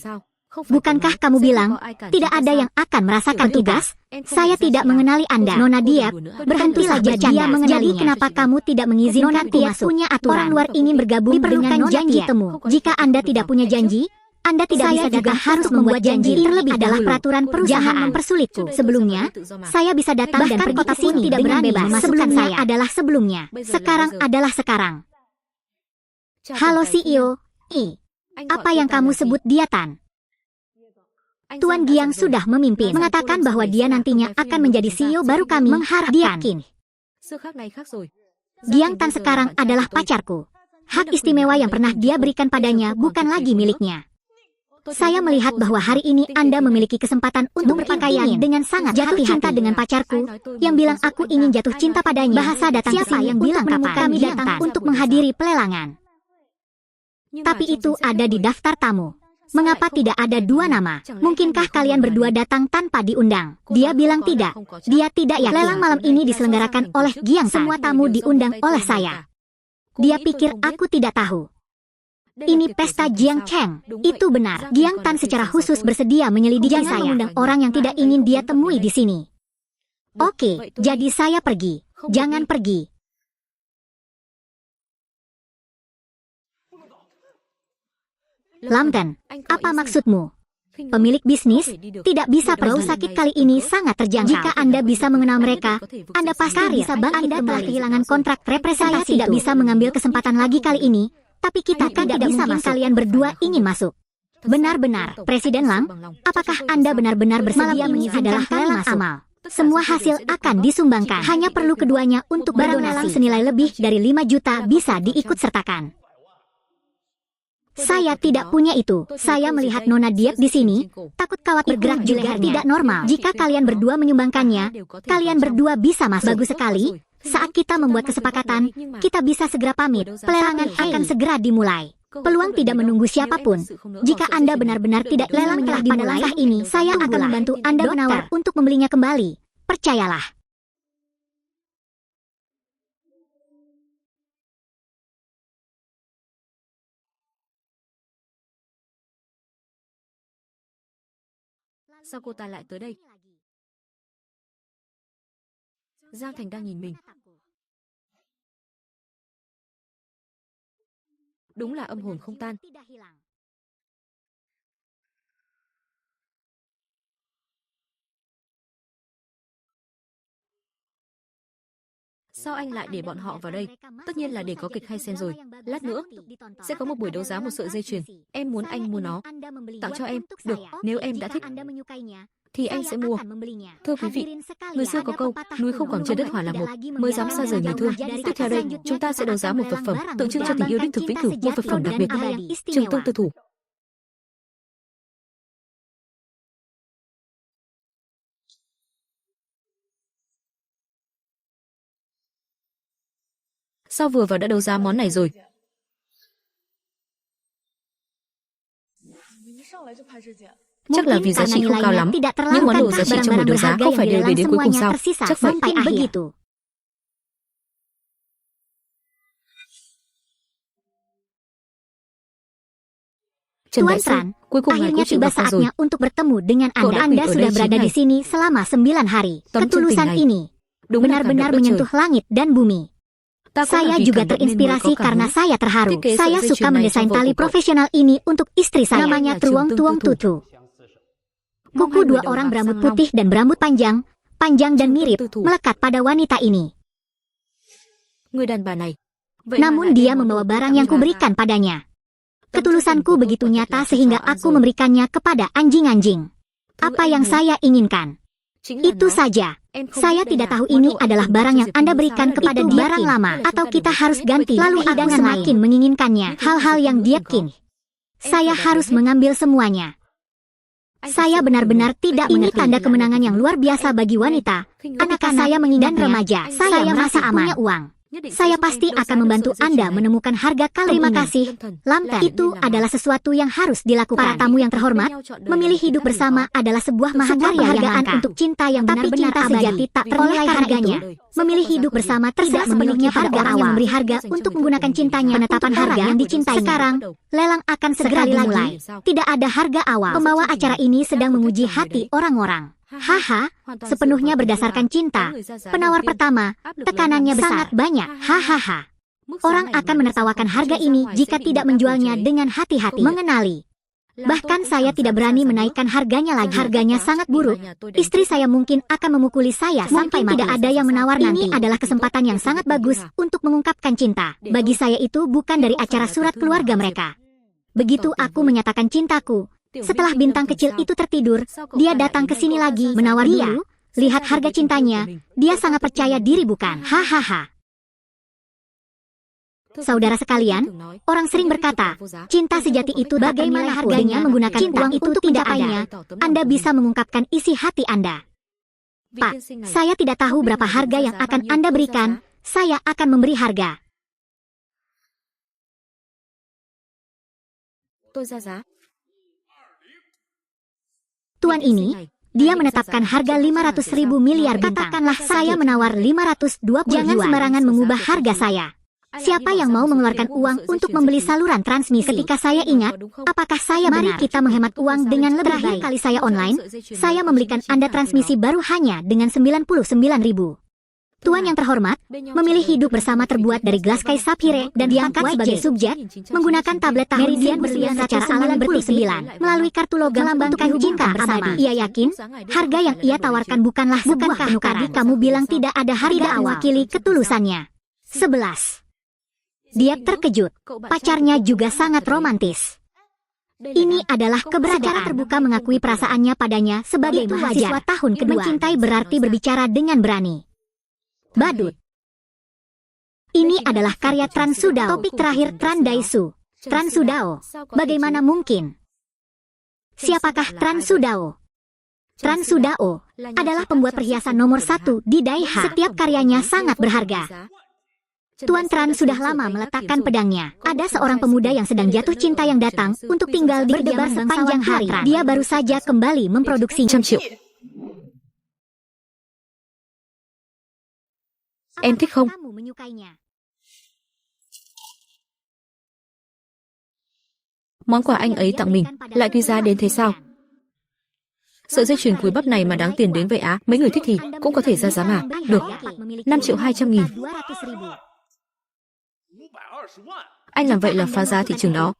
Bukankah kamu bilang tidak ada yang akan merasakan tugas? Saya tidak mengenali Anda. Nona Diep, berhentilah bercanda. Jadi kenapa kamu tidak mengizinkan Nona Diep punya aturan? Orang luar ingin bergabung dengan janji temu. Jika Anda tidak punya janji, Anda tidak bisa juga harus membuat janji. Terlebih adalah peraturan perusahaan. Jangan mempersulitku. Sebelumnya, saya bisa datang dan pergi ke sini tidak berani bebas. Sebelumnya adalah sebelumnya. Sekarang adalah sekarang. Halo CEO. Apa yang kamu sebut dia Tan? Tuan Giang sudah memimpin, mengatakan bahwa dia nantinya akan menjadi CEO baru kami mengharapkan. Giang Tan sekarang adalah pacarku. Hak istimewa yang pernah dia berikan padanya bukan lagi miliknya. Saya melihat bahwa hari ini Anda memiliki kesempatan untuk berpakaian dengan sangat jatuh cinta dengan pacarku, yang bilang aku ingin jatuh cinta padanya. Bahasa datang siapa yang bilang kami datang untuk menghadiri pelelangan. Tapi itu ada di daftar tamu. Mengapa tidak ada dua nama? Mungkinkah kalian berdua datang tanpa diundang? Dia bilang tidak. Dia tidak yakin. Lelang malam ini diselenggarakan oleh Giang Tan. Semua tamu diundang oleh saya. Dia pikir aku tidak tahu. Ini pesta Jiang Cheng. Itu benar. Giang Tan secara khusus bersedia menyelidiki saya. Mengundang orang yang tidak ingin dia temui di sini. Oke, jadi saya pergi. Jangan pergi. Lamden, apa maksudmu? Pemilik bisnis tidak bisa pergi sakit kali ini sangat terjangkau. Jika Anda bisa mengenal mereka, Anda pasti bisa bangkit kembali. Anda telah kehilangan kontrak representasi. Saya tidak bisa mengambil kesempatan lagi kali ini, tapi kita tidak bisa masuk. Kalian berdua ingin masuk. Benar-benar, Presiden Lang, apakah Anda benar-benar bersedia mengizinkan lelang amal? Semua hasil akan disumbangkan. Hanya perlu keduanya untuk barang lelang senilai lebih dari 5 juta bisa diikut sertakan. Saya tidak punya itu. Saya melihat Nona Diep di sini, takut khawatir bergerak juga tidak normal. Jika kalian berdua menyumbangkannya, kalian berdua bisa masuk. Bagus sekali. Saat kita membuat kesepakatan, kita bisa segera pamit. Pelelangan akan segera dimulai. Peluang tidak menunggu siapapun. Jika Anda benar-benar tidak lelang telah dimulai saat ini, saya akan membantu Anda menawar untuk membelinya kembali. Percayalah. Sao cô ta lại tới đây? Giang Thành đang nhìn mình. Đúng là âm hồn không tan. Sao anh lại để bọn họ vào đây? Tất nhiên là để có kịch hay xem rồi. Lát nữa sẽ có một buổi đấu giá một sợi dây chuyền. Em muốn anh mua nó, tặng cho em. Được, nếu em đã thích thì anh sẽ mua. Thưa quý vị, người xưa có câu, núi không quảng trời đất hỏa là một, mới dám xa rời người thương. Tiếp theo đây, chúng ta sẽ đấu giá một vật phẩm tượng trưng cho tình yêu đích thực vĩnh cửu, một vật phẩm đặc biệt. Trường Tông Tư Thủ. Sao vừa vào đã đấu giá món này rồi? Chắc là vì giá trị không cao lắm. Những món đồ giá trị trong buổi đấu giá không phải đều để đến cuối cùng sao? Chắc vậy. Trần Đại Sư, cuối cùng ngài cũng chịu gặp rồi. Untuk bertemu dengan Anda. Anda sudah berada di sini selama 9 hari. Ketulusan ini benar-benar menyentuh langit dan bumi. Saya juga terinspirasi karena saya terharu. Saya suka mendesain tali profesional ini untuk istri saya. Namanya Truong Tuong Tutu. Kuku dua orang berambut putih dan berambut panjang dan mirip, melekat pada wanita ini. Namun dia membawa barang yang kuberikan padanya. Ketulusanku begitu nyata sehingga aku memberikannya kepada anjing-anjing. Apa yang saya inginkan? Itu saja. Saya tidak tahu ini adalah barang yang Anda berikan kepada dia barang lama atau kita harus ganti. Lalu Anda semakin menginginkannya. Hal-hal yang dia kini. Saya harus mengambil semuanya. Saya benar-benar tidak mengerti. Ini tanda kemenangan yang luar biasa bagi wanita. Ketika saya menginginkan remaja, saya merasa aman. Punya uang. Saya pasti akan membantu Anda menemukan harga kalung. Terima kasih. Lamten, itu adalah sesuatu yang harus dilakukan. Para tamu yang terhormat, memilih hidup bersama adalah sebuah mahakarya yang untuk cinta yang benar-benar sejati tak ternilai harganya. Memilih hidup bersama tidak sepenuhnya harga awal. Yang memberi harga untuk menggunakan cintanya. Penetapan harga yang dicintai. Sekarang, lelang akan segera dimulai. Tidak ada harga awal. Pembawa acara ini sedang menguji hati orang-orang. Haha, sepenuhnya berdasarkan cinta. Penawar pertama, tekanannya besar, sangat banyak. Hahaha. Orang akan menertawakan harga ini jika tidak menjualnya dengan hati-hati. Mengenali. Bahkan saya tidak berani menaikkan harganya lagi. Harganya sangat buruk. Istri saya mungkin akan memukuli saya sampai mati. Tidak ada yang menawar nanti. Ini adalah kesempatan yang sangat bagus untuk mengungkapkan cinta. Bagi saya itu bukan dari acara surat keluarga mereka. Begitu aku menyatakan cintaku, setelah bintang kecil itu tertidur, dia datang ke sini lagi, menawar dulu. Lihat harga cintanya, dia sangat percaya diri bukan? Hahaha. Saudara sekalian, orang sering berkata, cinta sejati itu bagaimana harganya menggunakan uang itu tidak ada. Anda bisa mengungkapkan isi hati Anda. Pak, saya tidak tahu berapa harga yang akan Anda berikan, saya akan memberi harga. Tuan ini, dia menetapkan harga 500.000 miliar bintang. Katakanlah saya menawar 520 yuan. Jangan sembarangan mengubah harga saya. Siapa yang mau mengeluarkan uang untuk membeli saluran transmisi? Ketika saya ingat, apakah saya benar? Mari kita menghemat uang dengan lebih baik. Kali saya online, saya membelikan Anda transmisi baru hanya dengan 99.000. Tuan yang terhormat, memilih hidup bersama terbuat dari gelas kayu sapphire dan diangkat sebagai subjek, menggunakan tablet tahun meridian berlian secara alam ber-9 melalui kartu logam melambangkan cinta bersama. Ia yakin, harga yang ia tawarkan bukanlah sebuah penukaran. Kamu bilang tidak ada harga awal. Mewakili ketulusannya. 11. Dia terkejut. Pacarnya juga sangat romantis. Ini adalah keberadaan terbuka mengakui perasaannya padanya sebagai mahasiswa tahun kedua. Mencintai berarti berbicara dengan berani. Badut. Ini adalah karya Tran Sudao. Topik terakhir Tran Daisu. Tran Sudao. Bagaimana mungkin? Siapakah Tran Sudao? Tran Sudao adalah pembuat perhiasan nomor 1 di Daiha. Setiap karyanya sangat berharga. Tuan Tran sudah lama meletakkan pedangnya. Ada seorang pemuda yang sedang jatuh cinta yang datang untuk tinggal di berdebar sepanjang hari. Dia baru saja kembali memproduksinya. Em thích không? Món quà anh ấy tặng mình lại quý giá đến thế sao? Sợi dây chuyền cúi bắp này mà đáng tiền đến vậy á? Mấy người thích thì cũng có thể ra giá mà. Được. 5.200.000. Anh làm vậy là phá giá thị trường đó.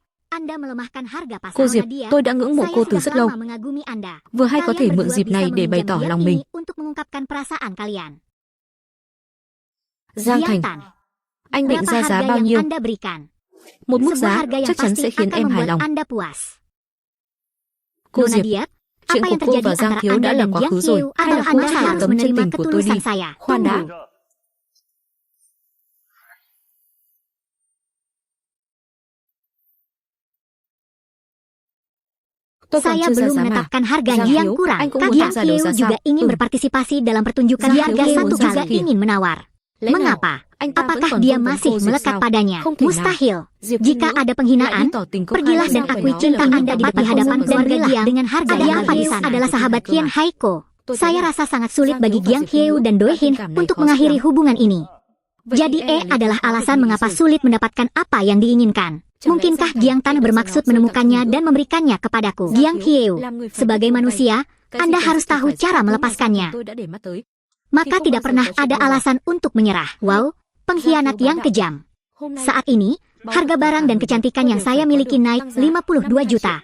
Cô Diệp, tôi đã ngưỡng mộ cô từ rất lâu. Vừa hay có thể mượn dịp này để bày tỏ lòng mình. Giang Thành, anh định ra giá bao nhiêu? Một mức giá chắc chắn sẽ khiến em hài lòng. Cô Diệp, Chuyện Apa của yang cô terjadi và Giang antara Thiếu đã Anda là dan quá Giang khứ rồi, Hieu hay atau là cô Anda chỉ là harus tấm chân menerima tình của tôi đi? ketulusan saya? Khoan đã. Tunggu. Tôi còn Saya chưa ra belum giá mà. menetapkan harga Giang yang Hiếu, kurang. anh cũng muốn Giang tham gia đấu Hieu giá juga sao? ingin berpartisipasi dalam pertunjukan Giang harga Hiếu satu muốn ra juga giá kìa. ingin menawar. Lẽ nào Mengapa? anh ta vẫn Apakah còn dia vương vấn masih cô Diệp melekat sao? padanya? Không thể nào. Mustahil. Diệp Jika Kinh Nữ ada lại penghinaan, đi tỏ tình công khai pergilah với dan Giang akui Phải cinta nói là Anda mình di tepat hadapan không dan muốn ở berilah Giang. dengan harga Ada yang apa bagus di sana? adalah sahabat Itu kan Kian Haiko. Tôi Saya thấy rasa sangat sulit Giang bagi Hiếu và Giang Diệp Kinh Hieu Nữ dan đã Doi tình Hin cảm này untuk khó mengakhiri lắm. hubungan ini. Vậy Jadi thì e là lý adalah do khó alasan được mengapa nghĩ rồi. sulit mendapatkan apa yang diinginkan. Chẳng lẽ Mungkinkah Giang Giang Thành Tan tidak bermaksud senang menemukannya sulit dan memberikannya kepadaku? Giang Giang Hiếu, Hieu, làm người phải sebagai biết buông manusia, tay. Cái gì Anda cần harus thì tahu phải cara giải quyết mà melepaskannya. tôi đã để mắt tới. Maka Thì không tidak bao giờ pernah có chuyện ada buông bỏ. alasan untuk menyerah. Wow, pengkhianat Giang Hiếu yang bá đạo. kejam. Hôm nay, Saat ini, harga barang dan kecantikan yang saya miliki naik 52 juta.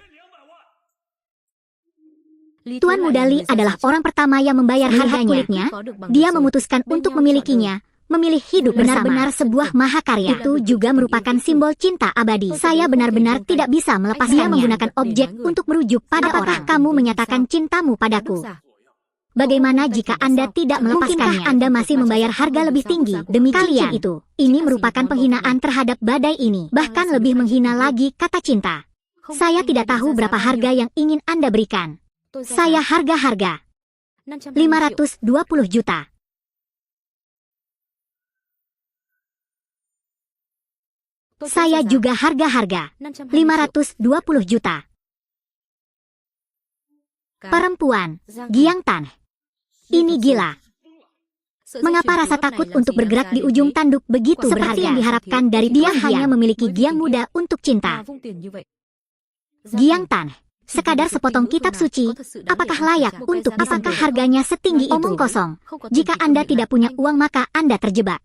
Tuan Mudali adalah orang pertama yang membayar harga kulitnya. Dia memutuskan untuk memilikinya. Memilih hidup benar-benar sebuah mahakarya. Itu juga merupakan simbol cinta abadi. Saya benar-benar tidak bisa melepaskannya. Dia menggunakan objek untuk merujuk pada orang. Apakah kamu menyatakan cintamu padaku? Bagaimana jika Anda tidak melepaskannya? Mungkinkah Anda masih membayar harga lebih tinggi demi kalian itu? Ini merupakan penghinaan terhadap badai ini. Bahkan lebih menghina lagi kata cinta. Saya tidak tahu berapa harga yang ingin Anda berikan. Saya harga-harga 520 juta. Saya juga harga-harga 520 juta. Perempuan, Giang Tan. Ini gila. Mengapa rasa takut untuk bergerak di ujung tanduk begitu berharga? Seperti yang diharapkan dari dia hanya memiliki Giang muda untuk cinta. Giang Tan, sekadar sepotong kitab suci, apakah layak untuk apakah harganya setinggi itu? Omong kosong. Jika Anda tidak punya uang maka Anda terjebak.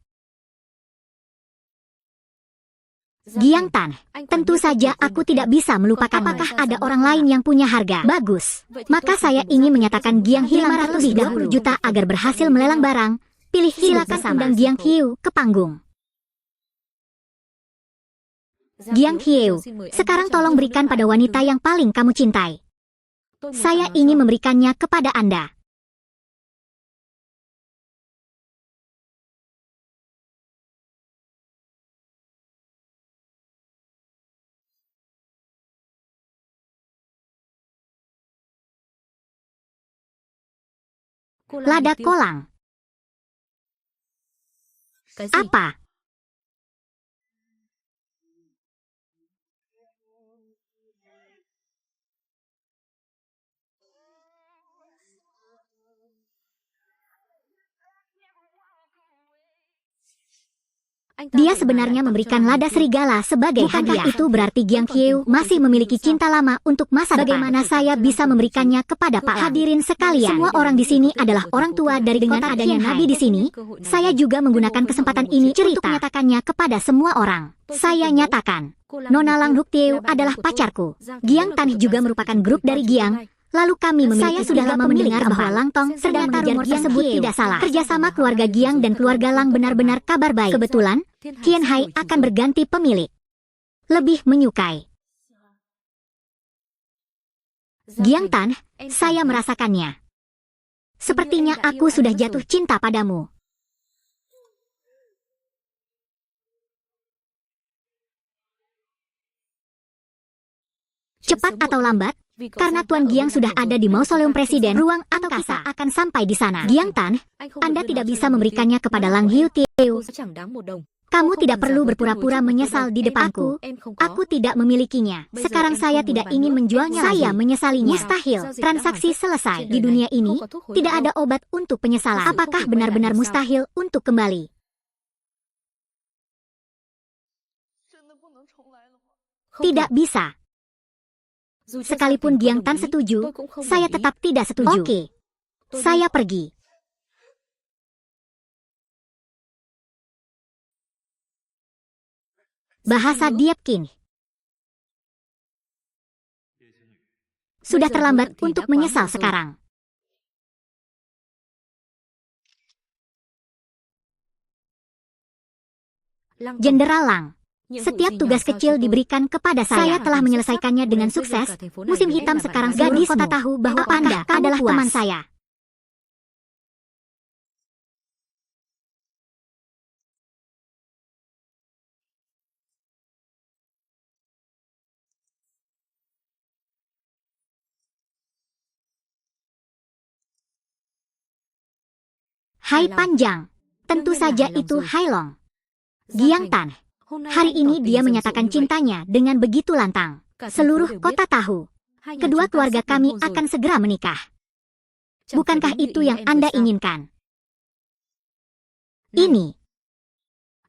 Giang Tan, tentu saja aku tidak bisa melupakan. Apakah ada orang lain yang punya harga bagus? Maka saya ingin menyatakan Giang Hieu 520 juta agar berhasil melelang barang. Pilih silakan undang Giang Hieu ke panggung. Giang Hieu, sekarang tolong berikan pada wanita yang paling kamu cintai. Saya ingin memberikannya kepada Anda. Lada kolang. Apa? Dia sebenarnya memberikan lada serigala sebagai hadiah. Itu berarti Giang Hieu masih memiliki cinta lama untuk masa depan. Bagaimana saya bisa memberikannya kepada Pak hadirin sekalian? Semua orang di sini adalah orang tua dari dengan adanya Nabi di sini. Saya juga menggunakan kesempatan ini untuk menyatakannya kepada semua orang. Saya nyatakan, Nona Lang Huktieu adalah pacarku. Giang Tan juga merupakan grup dari Giang. Lalu kami memiliki. Saya sudah lama mendengar bahwa Lang Tong ternyata rumor tersebut tidak salah. Kerjasama keluarga Giang dan keluarga Lang benar-benar kabar baik. Kebetulan, Tian Hai akan berganti pemilik. Lebih menyukai Giang Tan, saya merasakannya. Sepertinya aku sudah jatuh cinta padamu. Cepat atau lambat, karena Tuan Giang sudah ada di mausoleum presiden, ruang angkasa akan sampai di sana. Giang Tan, Anda tidak bisa memberikannya kepada Lang Huktieu. Kamu tidak perlu berpura-pura menyesal di depanku. Aku tidak memilikinya. Sekarang saya tidak ingin menjualnya. Saya menyesalinya. Mustahil. Transaksi selesai. Di dunia ini, tidak ada obat untuk penyesalan. Apakah benar-benar mustahil untuk kembali? Tidak bisa. Sekalipun Giang Tan setuju, saya tetap tidak setuju. Oke. Saya pergi. Bahasa Diepkin. Sudah terlambat untuk menyesal sekarang. Jenderal Lang. Setiap tugas kecil diberikan kepada saya telah menyelesaikannya dengan sukses. Musim hitam sekarang seluruh kota tahu bahwa Anda adalah teman saya. Hai Panjang, tentu saja itu Hai Long. Giang Tan, hari ini dia menyatakan cintanya dengan begitu lantang. Seluruh kota tahu. Kedua keluarga kami akan segera menikah. Bukankah itu yang Anda inginkan? Ini.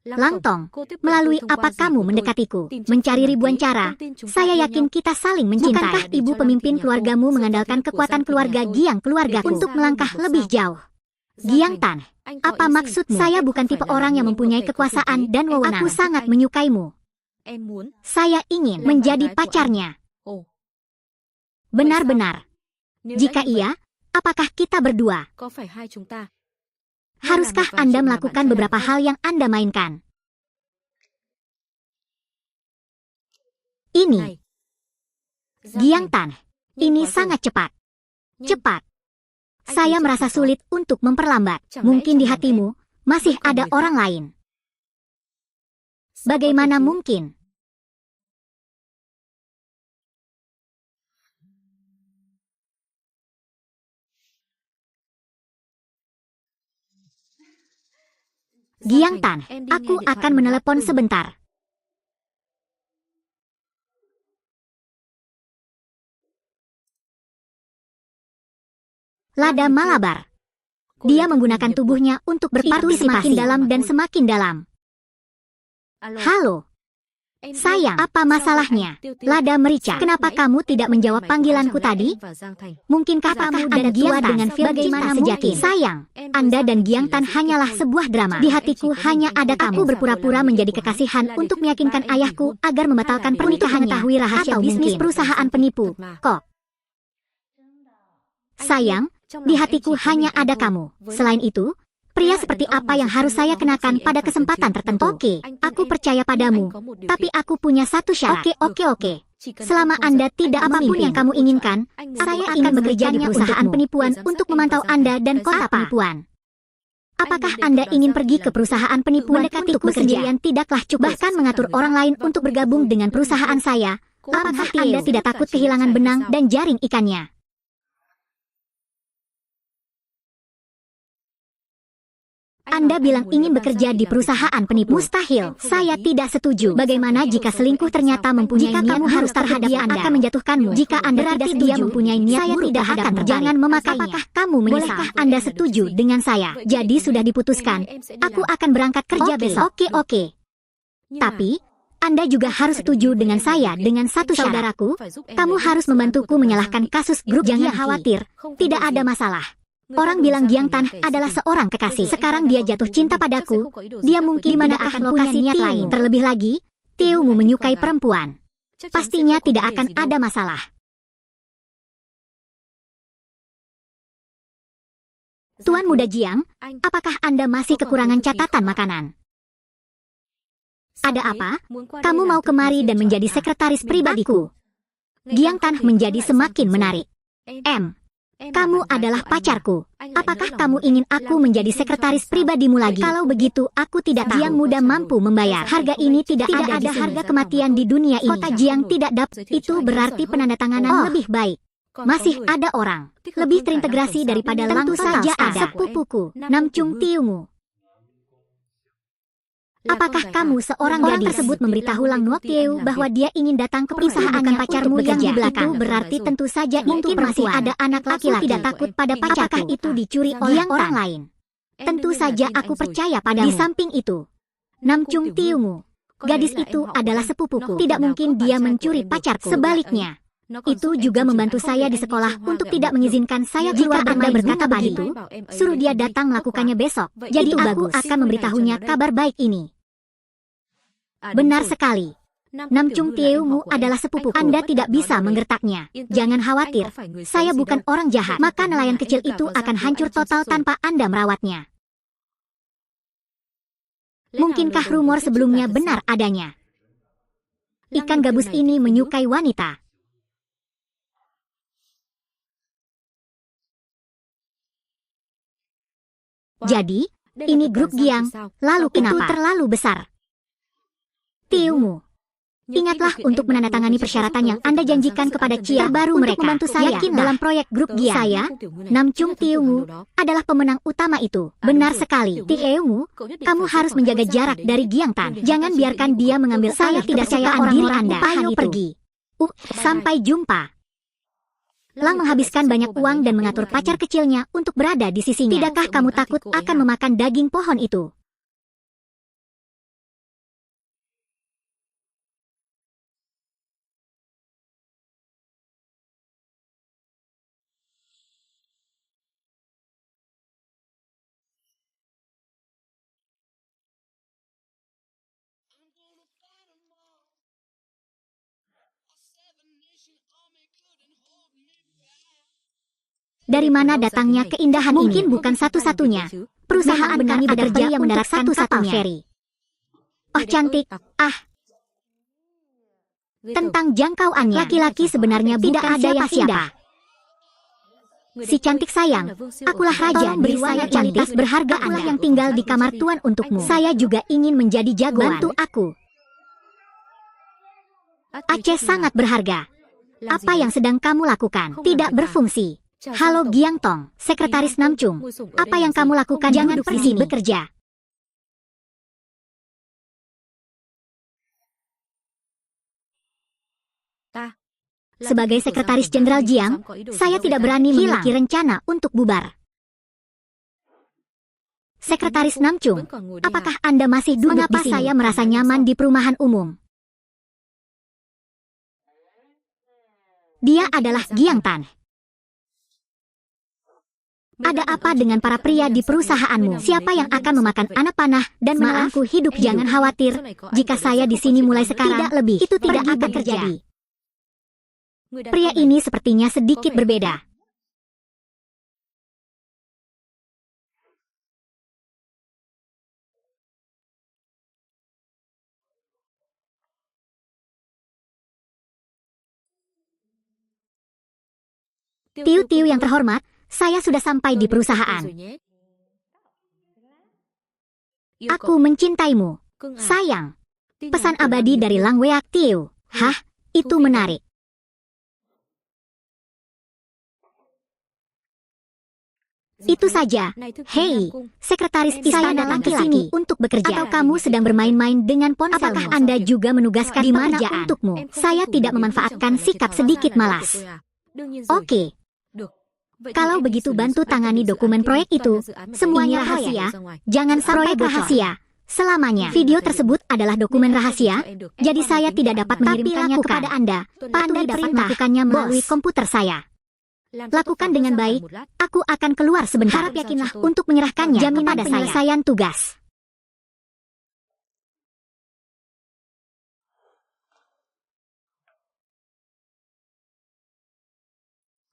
Langtong, melalui apa kamu mendekatiku, mencari ribuan cara, saya yakin kita saling mencintai. Bukankah ibu pemimpin keluargamu mengandalkan kekuatan keluarga Giang keluargaku untuk melangkah lebih jauh? Giang Tan, apa maksudmu? Saya bukan tipe orang yang mempunyai kekuasaan dan wewenang. Aku sangat menyukaimu. Saya ingin menjadi pacarnya. Benar-benar. Jika iya, apakah kita berdua? Haruskah Anda melakukan beberapa hal yang Anda mainkan? Ini. Giang Tan, ini sangat cepat. Cepat. Saya merasa sulit untuk memperlambat. Mungkin di hatimu masih ada orang lain. Bagaimana mungkin? Giang Tan, aku akan menelepon sebentar. Lada Malabar. Dia menggunakan tubuhnya untuk berpartisipasi semakin dalam dan semakin dalam. Halo. Sayang, apa masalahnya? Lada Merica, kenapa kamu tidak menjawab panggilanku tadi? Mungkinkah kamu dan Giang Tan dengan film cinta sejati? Sayang, Anda dan Giang Tan hanyalah sebuah drama. Di hatiku hanya ada kamu. Aku berpura-pura menjadi kekasihan untuk meyakinkan ayahku agar membatalkan pernikahannya. Mengetahui rahasia bisnis perusahaan penipu. Kok? Sayang, di hatiku hanya ada kamu. Selain itu, pria seperti apa yang harus saya kenakan pada kesempatan tertentu? Oke, aku percaya padamu. Tapi aku punya satu syarat. Oke. Selama Anda tidak apapun yang kamu inginkan, saya akan bekerja di perusahaan penipuan untuk memantau Anda dan kota penipuan. Apakah Anda ingin pergi ke perusahaan penipuan untuk bekerja? Tidaklah cukup. Bahkan mengatur orang lain untuk bergabung dengan perusahaan saya. Apakah Anda tidak takut kehilangan benang dan jaring ikannya? Anda bilang ingin bekerja di perusahaan penipu. Mustahil, saya tidak setuju. Bagaimana jika selingkuh ternyata mempunyai niat kamu harus terhadap dia akan menjatuhkanmu. Jika Anda tidak dia mempunyai niat saya buruk tidak akan jangan memakainya. Apakah kamu menyesal? Bolehkah Anda setuju dengan saya? Jadi sudah diputuskan. Aku akan berangkat kerja besok. Oke. Tapi Anda juga harus setuju dengan saya dengan satu syarat. Saudaraku, kamu harus membantuku menyalahkan kasus grup. Jangan khawatir, tidak ada masalah. Orang bilang Giang Tan adalah seorang kekasih. Sekarang dia jatuh cinta padaku. Dia mungkin mana akan lokasi niat lain. Terlebih lagi, Teumu menyukai perempuan. Pastinya tidak akan ada masalah. Tuan Muda Jiang, apakah Anda masih kekurangan catatan makanan? Ada apa? Kamu mau kemari dan menjadi sekretaris pribadiku? Giang Tan menjadi semakin menarik. Kamu adalah pacarku. Apakah kamu ingin aku menjadi sekretaris pribadimu lagi? Kalau begitu, aku tidak tahu. Jiang Muda mampu membayar. Harga ini tidak ada harga kematian di dunia ini. Kota Jiang tidak dapat. Itu berarti penandatanganan lebih baik. Masih ada orang lebih terintegrasi daripada tentu saja ada sepupuku, Namchung Tiumu. Apakah kamu seorang gadis tersebut memberitahu Lang Nuok Tieu bahwa dia ingin datang ke perusahaannya pacarmu yang di belakang? Itu berarti tentu saja mungkin masih ada anak laki-laki. Tidak takut pada pacarku. Apakah itu dicuri oleh orang lain? Tentu saja aku percaya padamu. Di samping itu, Namchung Tiumu, gadis itu adalah sepupuku. Tidak mungkin dia mencuri pacarku. Sebaliknya, itu juga membantu saya di sekolah untuk tidak mengizinkan saya keluar. Jika Anda berkata begitu, suruh dia datang melakukannya besok. Jadi aku akan memberitahunya kabar baik ini. Benar sekali. Namchung Tieumu adalah sepupuku. Anda tidak bisa menggertaknya. Jangan khawatir, saya bukan orang jahat. Maka nelayan kecil itu akan hancur total tanpa Anda merawatnya. Mungkinkah rumor sebelumnya benar adanya? Ikan gabus ini menyukai wanita. Jadi, ini grup Giang, lalu kenapa? Itu terlalu besar. Tiumu, ingatlah untuk menandatangani persyaratan yang Anda janjikan kepada Chia baru mereka membantu saya dalam proyek grup Giang. Saya, Namchung Tiungu, adalah pemenang utama itu. Benar sekali. Tiungu, kamu harus menjaga jarak dari Giang Tan. Jangan biarkan dia mengambil saya tidak percaya diri Anda. Ayo pergi. Sampai jumpa. Lang menghabiskan banyak uang dan mengatur pacar kecilnya untuk berada di sisinya. Tidakkah kamu takut akan memakan daging pohon itu? Dari mana datangnya keindahan ini? Mungkin bukan satu-satunya. Perusahaan kami bekerja yang mendarat satu-satunya ferry. Oh cantik, tentang jangkauannya, laki-laki sebenarnya tidak ada yang siapa. Si cantik sayang, akulah raja beri saya cantik berharga Anda yang tinggal di kamar tuan untukmu. Saya juga ingin menjadi jagoan. Bantu aku. Aceh sangat berharga. Apa yang sedang kamu lakukan? Tidak berfungsi. Halo Giang Tong, Sekretaris Namchung. Apa yang kamu lakukan? Jangan duduk di sini bekerja. Sebagai Sekretaris Jenderal Jiang, saya tidak berani memiliki rencana untuk bubar. Sekretaris Namchung, apakah Anda masih duduk di sini? Saya merasa nyaman di perumahan umum. Dia adalah Giang Tan. Ada apa dengan para pria di perusahaanmu? Siapa yang akan memakan anak panah dan menelanku hidup? Jangan khawatir, jika saya di sini mulai sekarang, tidak lebih, itu tidak akan terjadi. Pria ini sepertinya sedikit berbeda. Tiu-tiu yang terhormat, saya sudah sampai di perusahaan. Aku mencintaimu, sayang. Pesan abadi dari Lang Weak Tiu. Hah, itu menarik. Itu saja. Hei, Sekretaris Istana datang ke sini untuk bekerja. Atau kamu sedang bermain-main dengan ponselmu? Apakah Anda juga menugaskan pekerjaan untukmu? Saya tidak memanfaatkan sikap sedikit malas. Oke. Kalau begitu bantu tangani dokumen proyek itu. Semuanya rahasia. Jangan sampai rahasia. Selamanya. Video tersebut adalah dokumen rahasia, jadi saya tidak dapat mengirimkannya kepada Anda. Anda dapat melakukannya melalui komputer saya. Lakukan dengan baik. Aku akan keluar sebentar. Harap yakinlah untuk menyerahkannya kepada penyelesaian tugas.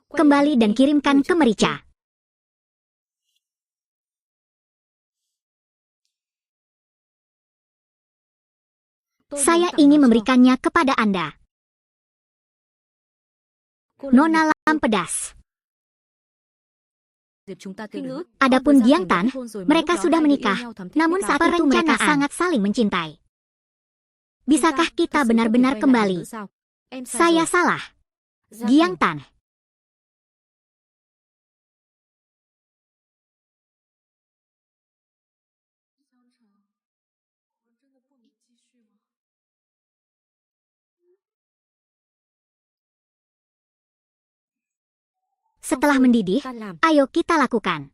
Kembali dan kirimkan ke Merica. Saya ingin memberikannya kepada Anda. Nona Lam pedas. Adapun Giang Tan, mereka sudah menikah, namun saat itu mereka sangat saling mencintai. Bisakah kita benar-benar kembali? Saya salah. Giang Tan. Setelah mendidih, ayo kita lakukan.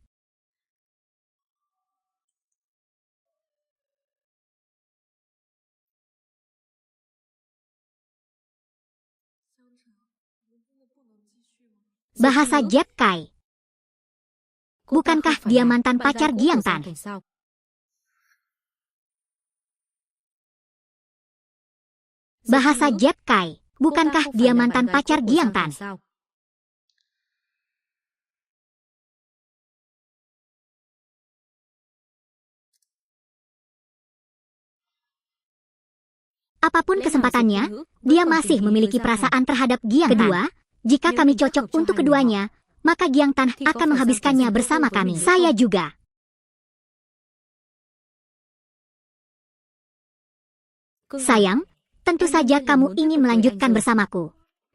Bahasa Jep Kai. Bukankah dia mantan pacar Giang Tan? Bahasa Jep Kai. Bukankah dia mantan pacar Giang Tan? Apapun kesempatannya, dia masih memiliki perasaan terhadap Giang Tan. Kedua, jika kami cocok untuk keduanya, maka Giang Tan akan menghabiskannya bersama kami. Saya juga. Sayang, tentu saja kamu ingin melanjutkan bersamaku.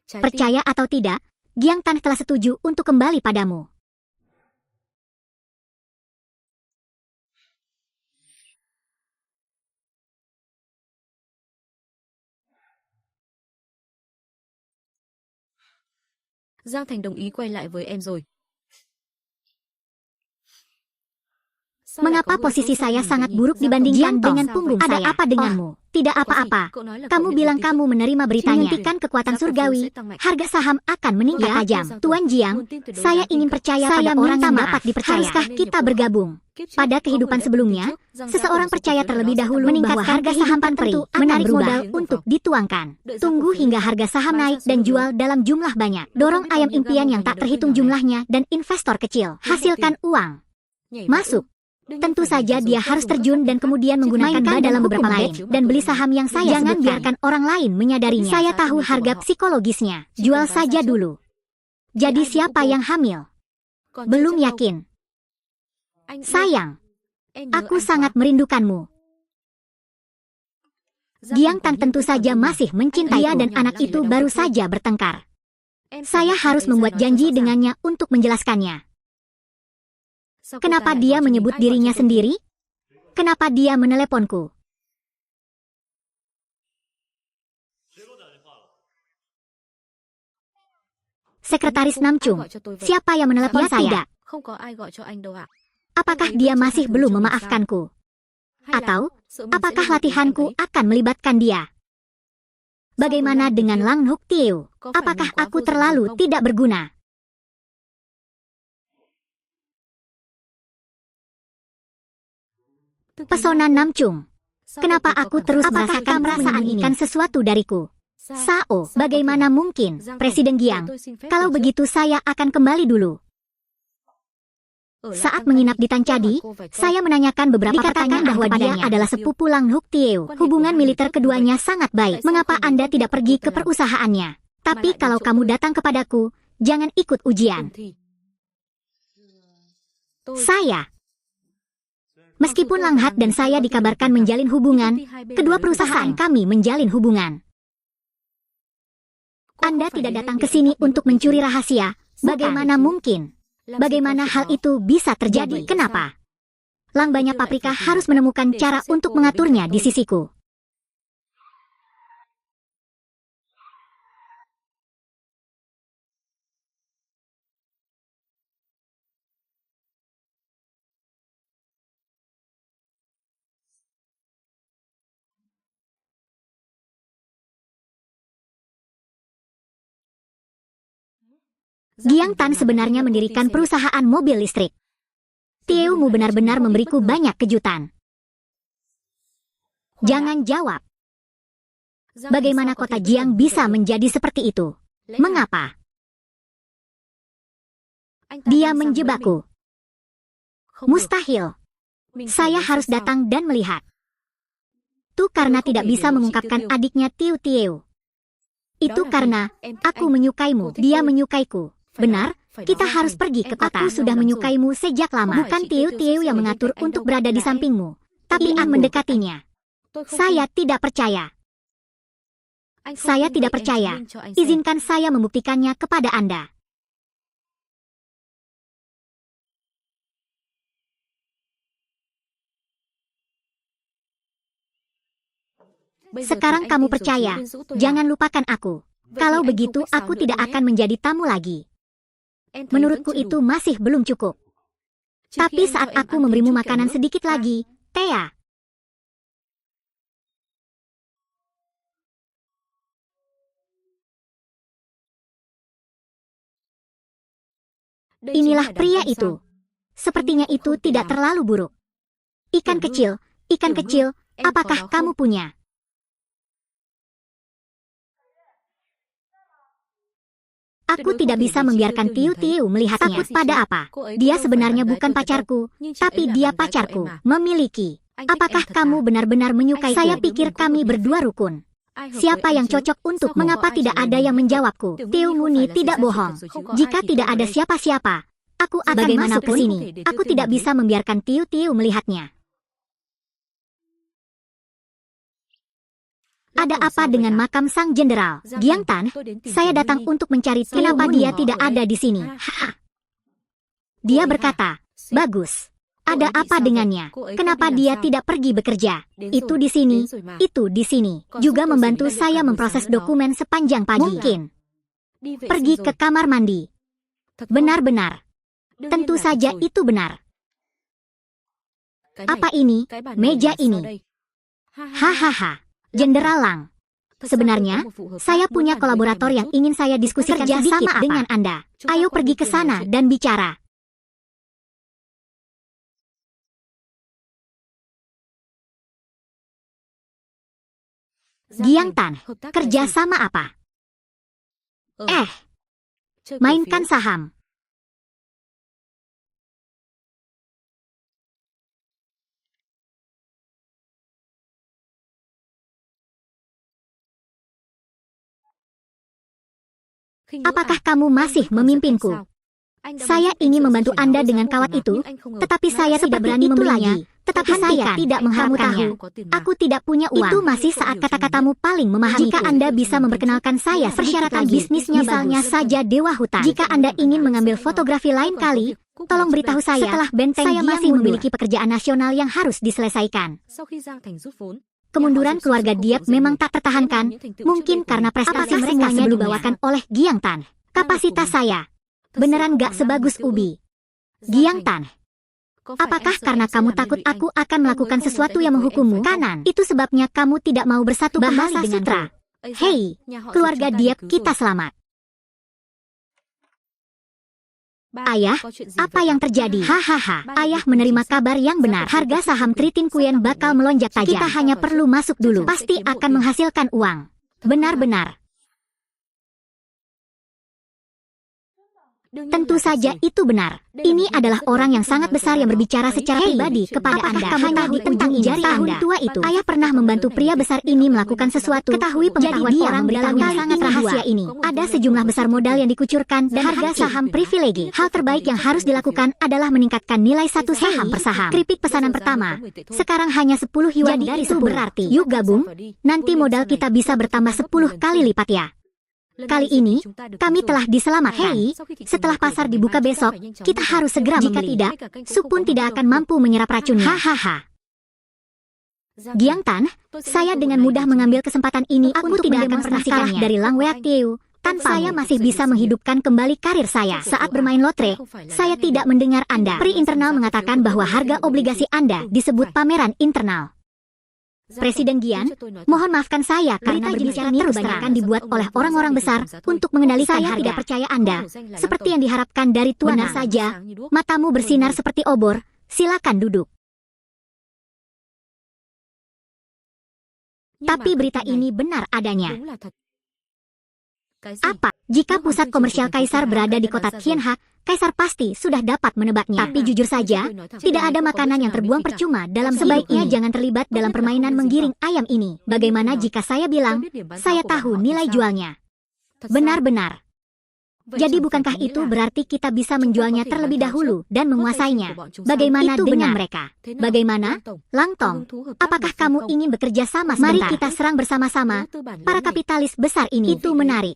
Percaya atau tidak, Giang Tan telah setuju untuk kembali padamu. Giang Thành đồng ý quay lại với em rồi. Mengapa posisi saya sangat buruk dibandingkan dengan punggung saya? Ada apa denganmu? Tidak apa-apa. Kamu bilang kamu menerima beritanya. Menyuntikkan kekuatan surgawi, harga saham akan meningkat tajam. Tuan Jiang, saya ingin percaya pada orang yang dapat dipercaya. Haruskah kita bergabung? Pada kehidupan sebelumnya, seseorang percaya terlebih dahulu bahwa harga saham tertentu menarik modal untuk dituangkan. Tunggu hingga harga saham naik dan jual dalam jumlah banyak. Dorong ayam impian yang tak terhitung jumlahnya dan investor kecil. Hasilkan uang. Masuk. Tentu saja dia harus terjun dan kemudian menggunakan dalam beberapa lain dan beli saham yang saya sebutkan. Jangan biarkan orang lain menyadarinya. Saya tahu harga psikologisnya. Jual saja dulu. Jadi siapa yang hamil? Belum yakin. Sayang, aku sangat merindukanmu. Giang Tan tentu saja masih mencintai dia dan anak itu baru saja bertengkar. Saya harus membuat janji dengannya untuk menjelaskannya. Kenapa dia menyebut dirinya sendiri? Kenapa dia meneleponku? Sekretaris Namcung, siapa yang menelepon saya? Apakah dia masih belum memaafkanku? Atau, apakah latihanku akan melibatkan dia? Bagaimana dengan Lang Huk Tiu? Apakah aku terlalu tidak berguna? Pesona Namcung. Kenapa aku terus merasakan perasaan ini? Kan sesuatu dariku. Sao, bagaimana mungkin, Presiden Giang? Kalau begitu saya akan kembali dulu. Saat menginap di Tancadi, saya menanyakan beberapa pertanyaan bahwa dia adalah sepupu Lang Huk Tiu. Hubungan militer keduanya sangat baik. Mengapa Anda tidak pergi ke perusahaannya? Tapi kalau kamu datang kepadaku, jangan ikut ujian. Meskipun Lang Hat dan saya dikabarkan menjalin hubungan, kedua perusahaan kami menjalin hubungan. Anda tidak datang ke sini untuk mencuri rahasia. Bagaimana mungkin? Bagaimana hal itu bisa terjadi? Kenapa? Lang Banyak Paprika harus menemukan cara untuk mengaturnya di sisiku. Giang Tan sebenarnya mendirikan perusahaan mobil listrik. Tieumu benar-benar memberiku banyak kejutan. Jangan jawab. Bagaimana kota Jiang bisa menjadi seperti itu? Mengapa? Dia menjebakku. Mustahil. Saya harus datang dan melihat. Itu karena tidak bisa mengungkapkan adiknya Tiu. Itu karena aku menyukaimu, dia menyukaiku. Benar, kita harus pergi ke kota. Aku sudah menyukaimu sejak lama. Bukan Tiu yang mengatur untuk berada di sampingmu, tapi ingin mendekatinya. Saya tidak percaya. Saya tidak percaya. Izinkan saya membuktikannya kepada Anda. Sekarang kamu percaya. Jangan lupakan aku. Kalau begitu aku tidak akan menjadi tamu lagi. Menurutku itu masih belum cukup. Tapi saat aku memberimu makanan sedikit lagi, Thea. Inilah pria itu. Sepertinya itu tidak terlalu buruk. Ikan kecil, apakah kamu punya? Aku tidak bisa membiarkan Tiu melihatnya. Takut pada apa? Dia sebenarnya bukan pacarku, tapi dia pacarku. Memiliki. Apakah kamu benar-benar menyukai? Saya pikir kami berdua rukun. Siapa yang cocok untuk mengapa tidak ada yang menjawabku? Teo Muni tidak bohong. Jika tidak ada siapa-siapa, aku akan masuk ke sini. Aku tidak bisa membiarkan Tiu melihatnya. Ada apa dengan makam sang jenderal? Giang Tan, saya datang untuk mencari kenapa dia tidak ada di sini. Dia berkata, bagus. Ada apa dengannya? Kenapa dia tidak pergi bekerja? Itu di sini, itu di sini. Juga membantu saya memproses dokumen sepanjang pagi. Mungkin pergi ke kamar mandi. Benar-benar. Tentu saja itu benar. Apa ini? Meja ini. Hahaha. Jenderal Lang. Sebenarnya, saya punya kolaborator yang ingin saya diskusikan sedikit dengan Anda. Ayo pergi ke sana dan bicara. Giang Tan, kerja sama apa? Mainkan saham. Apakah kamu masih memimpinku? Saya ingin membantu Anda dengan kawat itu, tetapi saya tidak berani membelinya. Tetapi saya tidak mengharapkannya. Aku tidak punya uang. Itu masih saat kata-katamu paling memahami. Jika Anda bisa memperkenalkan saya persyaratan bisnisnya misalnya saja Dewa Hutan. Jika Anda ingin mengambil fotografi lain kali, tolong beritahu saya. Setelah benteng saya masih memiliki pekerjaan nasional yang harus diselesaikan. Kemunduran keluarga Diep memang tak tertahankan, mungkin karena prestasi mereka sebelum dibawakan oleh Giang Tan. Kapasitas saya beneran gak sebagus Ubi. Giang Tan, apakah karena kamu takut aku akan melakukan sesuatu yang menghukummu? Kanan, itu sebabnya kamu tidak mau bersatu kembali dengan Sutra. Hei, keluarga Diep kita selamat. Ayah, apa yang terjadi? Hahaha, ayah menerima kabar yang benar. Harga saham Tritin Kuyen bakal melonjak tajam. Kita hanya perlu masuk dulu. Pasti akan menghasilkan uang. Benar-benar. Tentu saja itu benar. Ini adalah orang yang sangat besar yang berbicara secara pribadi kepada Anda. Kamu tahu tentang jari tahun tua itu? Ayah pernah membantu pria besar ini melakukan sesuatu. Ketahui pengetahuan orang dalam yang sangat rahasia ini. Ada sejumlah besar modal yang dikucurkan dan harga saham privilegi. Hal terbaik yang harus dilakukan adalah meningkatkan nilai satu saham per saham. Keripik pesanan pertama. Sekarang hanya 10 yuan dari 10. Berarti, yuk gabung. Nanti modal kita bisa bertambah 10 kali lipat ya. Kali ini, kami telah diselamatkan. Hei, setelah pasar dibuka besok, kita harus segera membeli. Jika tidak, Su pun tidak akan mampu menyerap racunnya. Hahaha. Giang Tan, saya dengan mudah mengambil kesempatan ini. Aku tidak akan pernah kalah dari Lang Weatiu. Tanpa saya masih bisa menghidupkan kembali karir saya. Saat bermain lotre, saya tidak mendengar Anda. Pri internal mengatakan bahwa harga obligasi Anda disebut pameran internal. Presiden Gian, mohon maafkan saya karena berbicara terus terang dibuat oleh orang-orang besar untuk mengendalikan harga. Saya tidak percaya Anda, seperti yang diharapkan dari Tuan saja. Matamu bersinar seperti obor, silakan duduk. Tapi berita ini benar adanya. Apa? Jika pusat komersial Kaisar berada di kota Tianha, Kaisar pasti sudah dapat menebaknya. Tapi jujur saja, tidak ada makanan yang terbuang percuma dalam sebaiknya jangan terlibat dalam permainan menggiring ayam ini. Bagaimana jika saya bilang, saya tahu nilai jualnya? Benar-benar. Jadi bukankah itu berarti kita bisa menjualnya terlebih dahulu dan menguasainya? Bagaimana itu dengan mereka? Bagaimana? Lang Tong, apakah kamu ingin bekerja sama sebentar? Mari kita serang bersama-sama para kapitalis besar ini. Itu menarik.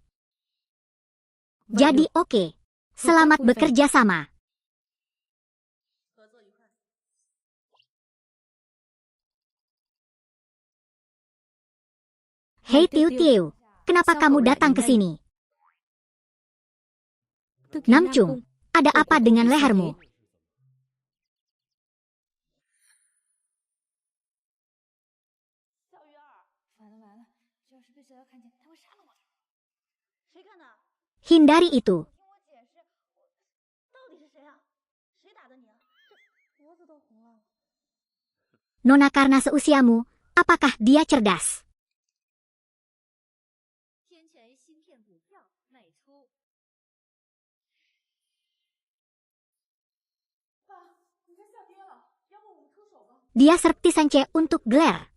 Jadi oke. Selamat bekerja sama. Hei Tiu, kenapa kamu datang ke sini? Namcung, ada apa dengan lehermu? Hindari itu. Nona karena seusiamu, apakah dia cerdas? Dia serpti sance untuk Glare.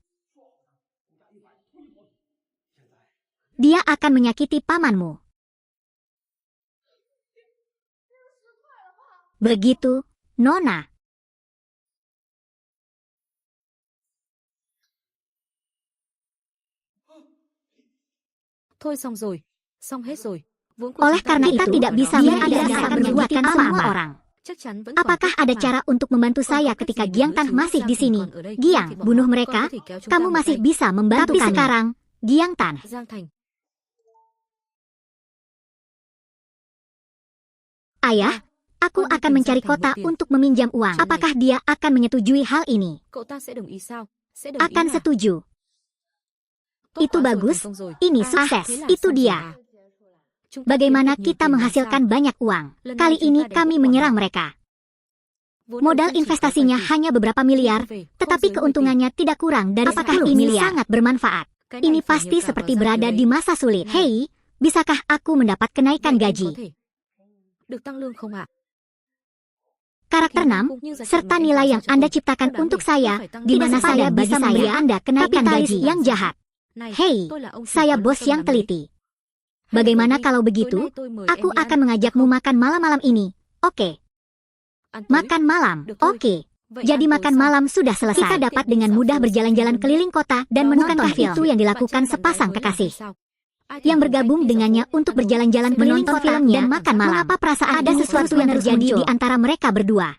dia akan menyakiti pamanmu. Begitu, Nona. Thôi xong rồi, xong hết rồi. Oleh karena itu, tidak bisa menyakiti semua orang. Apakah ada cara untuk membantu saya ketika Giang Tan masih di sini? Giang, bunuh mereka. Kamu masih bisa membantu kami. Tapi sekarang, Giang Tan. Ayah, aku akan mencari kota untuk meminjam uang. Apakah dia akan menyetujui hal ini? Akan setuju. Itu bagus. Ini sukses. Itu dia. Bagaimana kita menghasilkan banyak uang? Kali ini kami menyerang mereka. Modal investasinya hanya beberapa miliar, tetapi keuntungannya tidak kurang dari 10 miliar. Sangat bermanfaat. Ini pasti seperti berada di masa sulit. Hei, bisakah aku mendapat kenaikan gaji? Karakter 6, serta nilai yang Anda ciptakan untuk saya, di mana saya bisa memberi Anda kenaikan gaji yang jahat. Hei, saya bos yang teliti. Bagaimana kalau begitu? Aku akan mengajakmu makan malam-malam ini. Oke. Makan malam, oke. Jadi makan malam sudah selesai. Kita dapat dengan mudah berjalan-jalan keliling kota dan menonton film. Itu yang dilakukan sepasang kekasih yang bergabung dengannya untuk berjalan-jalan keliling kota filmnya dan makan malam. Mengapa perasaan ada sesuatu yang terjadi di antara mereka berdua?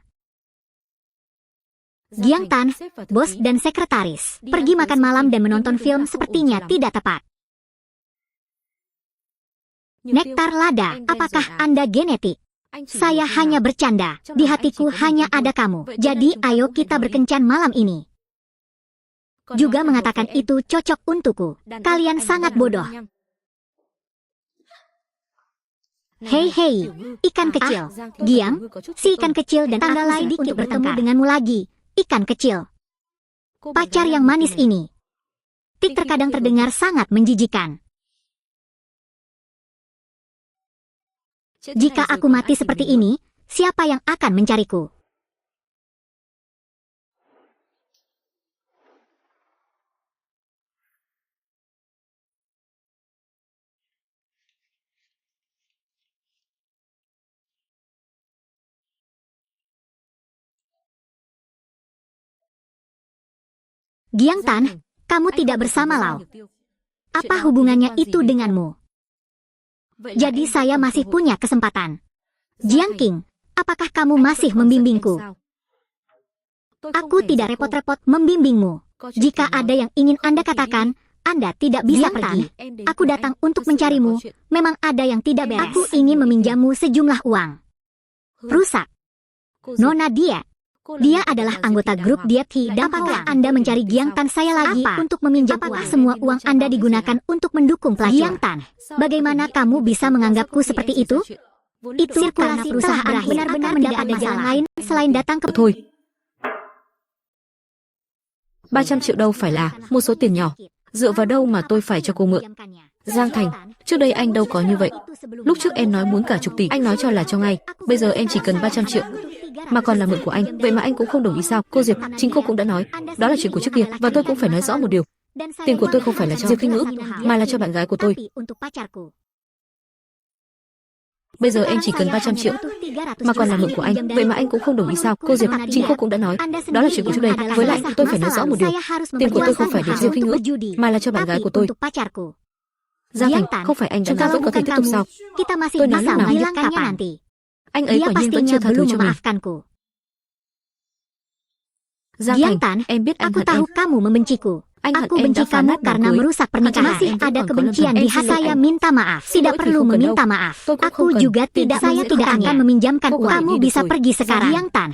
Giang Tan, bos dan sekretaris, pergi makan malam dan menonton film sepertinya tidak tepat. Nektar lada, apakah Anda genetik? Saya hanya bercanda, di hatiku hanya ada kamu. Jadi ayo kita berkencan malam ini. Juga mengatakan itu cocok untukku. Kalian sangat bodoh. Hei hei, ikan kecil. Giang, si ikan kecil dan tanggal lain sedikit bertemu denganmu lagi. Ikan kecil. Pacar yang manis ini. Tik terkadang terdengar sangat menjijikan. Jika aku mati seperti ini, siapa yang akan mencariku? Giang Tan, kamu tidak bersama Lau. Apa hubungannya itu denganmu? Jadi saya masih punya kesempatan. Jiang King, apakah kamu masih membimbingku? Aku tidak repot-repot membimbingmu. Jika ada yang ingin Anda katakan, Anda tidak bisa pergi. Aku datang untuk mencarimu. Memang ada yang tidak beres. Aku ingin meminjammu sejumlah uang. Rusak. Nona dia. Dia adalah anggota grup Diet dan apakah Anda mencari Giang Tan saya lagi untuk meminjam uang? Semua uang Anda digunakan untuk mendukung pelacur? Giang Tan, bagaimana kamu bisa menganggapku seperti itu? Itu karena perusahaan benar-benar mendapat jalan lain selain datang ke... Thôi. 300 triệu đâu phải là một số tiền nhỏ. Dựa vào đâu mà tôi phải cho cô mượn? Giang Thành, trước đây anh đâu có như vậy. Lúc trước em nói muốn cả chục tỷ, anh nói cho là cho ngay. Bây giờ em chỉ cần 300 triệu. Mà còn là mượn của anh, vậy mà anh cũng không đồng ý sao? Cô Diệp, chính cô cũng đã nói, đó là chuyện của trước kia, và tôi cũng phải nói rõ một điều. Tiền của tôi không phải là cho Diệp Kinh Ngữ, mà là cho bạn gái của tôi. Bây giờ em chỉ cần 300 triệu, mà còn là mượn của anh, vậy mà anh cũng không đồng ý sao? Cô Diệp, chính cô cũng đã nói, đó là chuyện của trước đây, với lại tôi phải nói rõ một điều. Tiền của tôi không phải để Diệp Kinh Ngữ, mà là cho bạn gái của tôi. Giang Thành, không phải anh chúng ta vẫn có thể tiếp tục sao? Tôi nói lúc nào? Anh ấy quả nhiên vẫn chưa tha thứ cho mình. Giang Thành, em biết anh Aku hận tahu em. kamu membenciku. Anh hận Aku em benci đã phá kamu nát đám karena cưới. merusak pernikahan. Masih Em ada vẫn còn có kebencian lần di em hati. xin lỗi Saya em. minta maaf. Xin Tidak lỗi thì perlu không cần meminta đâu. maaf. Tôi cũng Aku không cần. juga tidak Saya tidak tidak akan akan meminjamkan Cô uang. có thể Kamu đi được bisa rồi. pergi sekarang. Giang Giang Tan,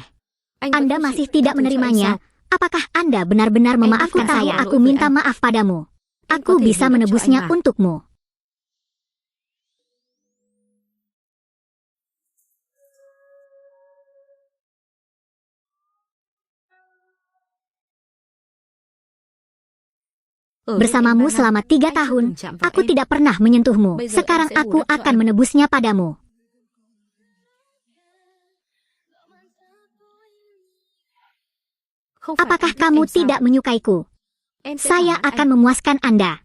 Anh vẫn Anda không masih chịu tidak tha thứ cho em menerimanya. sao? Apakah Anda benar-benar memaafkan tahu saya? lỗi Aku với minta anh. maaf padamu. Em Aku có thể bisa hứa cho menebusnya anh mà. untukmu. Bersamamu selama 3 tahun, aku tidak pernah menyentuhmu. Sekarang aku akan menebusnya padamu. Apakah kamu tidak menyukaiku? Saya akan memuaskan Anda.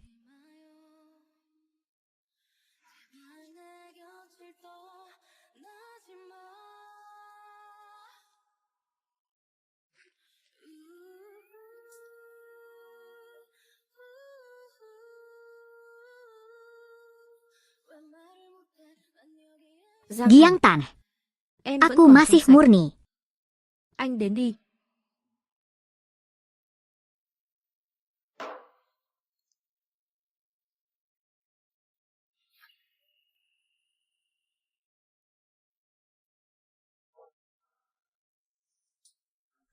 Giang Tan, aku masih murni. Anh đến đi.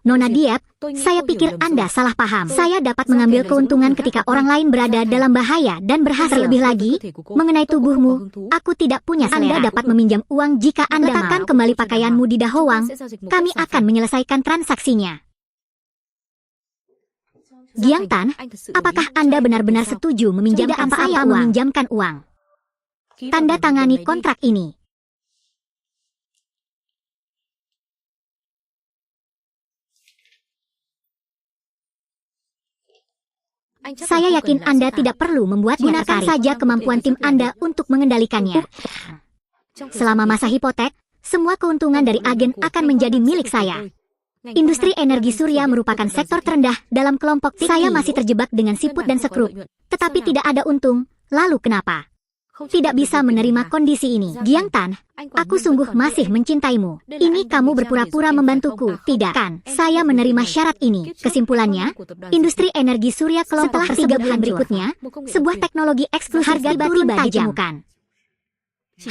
Nona Diep, saya pikir Anda salah paham. Saya dapat mengambil keuntungan ketika orang lain berada dalam bahaya dan berhasil. Terlebih lagi, mengenai tubuhmu, aku tidak punya selera. Anda dapat meminjam uang jika Anda letakkan kembali pakaianmu di Dahowang. Kami akan menyelesaikan transaksinya. Giang Tan, apakah Anda benar-benar setuju meminjamkan saya meminjamkan uang? Tanda tangani kontrak ini. Saya yakin Anda tidak perlu membuat. Gunakan saja kemampuan tim Anda untuk mengendalikannya. Selama masa hipotek, semua keuntungan dari agen akan menjadi milik saya. Industri energi surya merupakan sektor terendah dalam kelompok. Saya masih terjebak dengan siput dan sekrup, tetapi tidak ada untung. Lalu kenapa? Tidak bisa menerima kondisi ini. Giang Tan, aku sungguh masih mencintaimu. Ini kamu berpura-pura membantuku, tidak kan? Saya menerima syarat ini. Kesimpulannya, industri energi surya kelompok setelah 3 bulan berikutnya, sebuah teknologi eksklusif harga tiba-tiba ditemukan.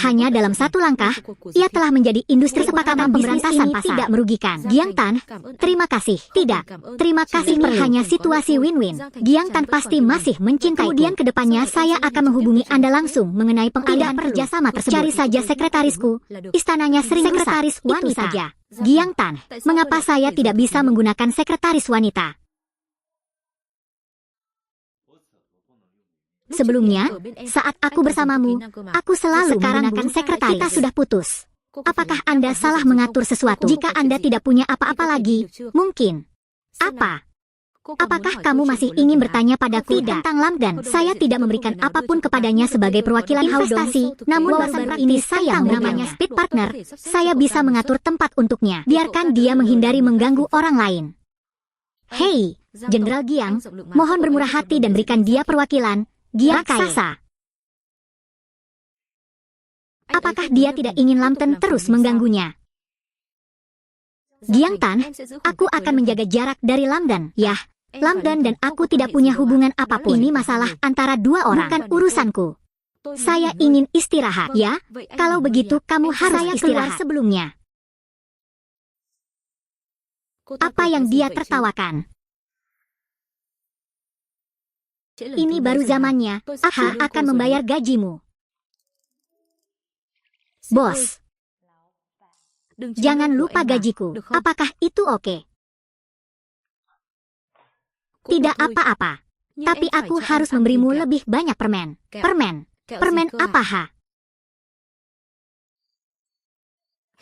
Hanya dalam 1 langkah, ia telah menjadi industri. Kesepakatan pemberantasan pasar tidak merugikan. Giang Tan, terima kasih. Tidak, terima kasih. Ini hanya situasi win-win. Giang Tan pasti masih mencintai. Kemudian kedepannya saya akan menghubungi Anda langsung mengenai pengadaan kerjasama tersebut. Cari saja sekretarisku. Istananya sering sekretaris wanita. Itu saja. Giang Tan, mengapa saya tidak bisa menggunakan sekretaris wanita? Sebelumnya, saat aku bersamamu, aku selalu menggunakan sekretaris. Kita sudah putus. Apakah Anda salah mengatur sesuatu? Jika Anda tidak punya apa-apa lagi, mungkin. Apa? Apakah kamu masih ingin bertanya padaku tentang Lamdan? Saya tidak memberikan apapun kepadanya sebagai perwakilan investasi, namun baru-baru ini saya namanya Speed Partner. Saya bisa mengatur tempat untuknya. Biarkan dia menghindari mengganggu orang lain. Hei, Jenderal Giang, mohon bermurah hati dan berikan dia perwakilan. Giang raksasa. Apakah dia tidak ingin Lamdan terus mengganggunya? Giang Tan, aku akan menjaga jarak dari Lamdan. Yah, Lamdan dan aku tidak punya hubungan apapun. Ini masalah antara 2 orang, bukan urusanku. Saya ingin istirahat. Ya, kalau begitu kamu harus istirahat sebelumnya. Apa yang dia tertawakan? Ini baru zamannya, aku akan membayar gajimu. Bos, jangan lupa gajiku. Apakah itu oke? Tidak apa-apa. Tapi aku harus memberimu lebih banyak permen. Permen? Permen apa, ha?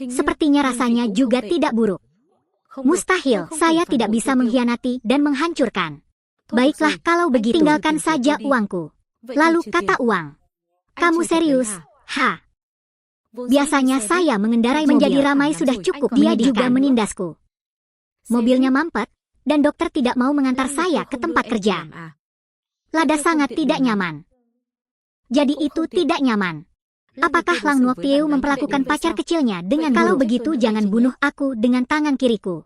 Sepertinya rasanya juga tidak buruk. Mustahil, saya tidak bisa mengkhianati dan menghancurkan. Baiklah kalau begitu, tinggalkan saja uangku. Lalu kata uang. Kamu serius? Ha. Biasanya saya mengendarai menjadi ramai sudah cukup. Dia juga menindasku. Mobilnya mampet, dan dokter tidak mau mengantar saya ke tempat kerja. Lada sangat tidak nyaman. Jadi itu tidak nyaman. Apakah Lang Nuok Tieu memperlakukan pacar kecilnya dengan buruk? Kalau begitu jangan bunuh aku dengan tangan kiriku.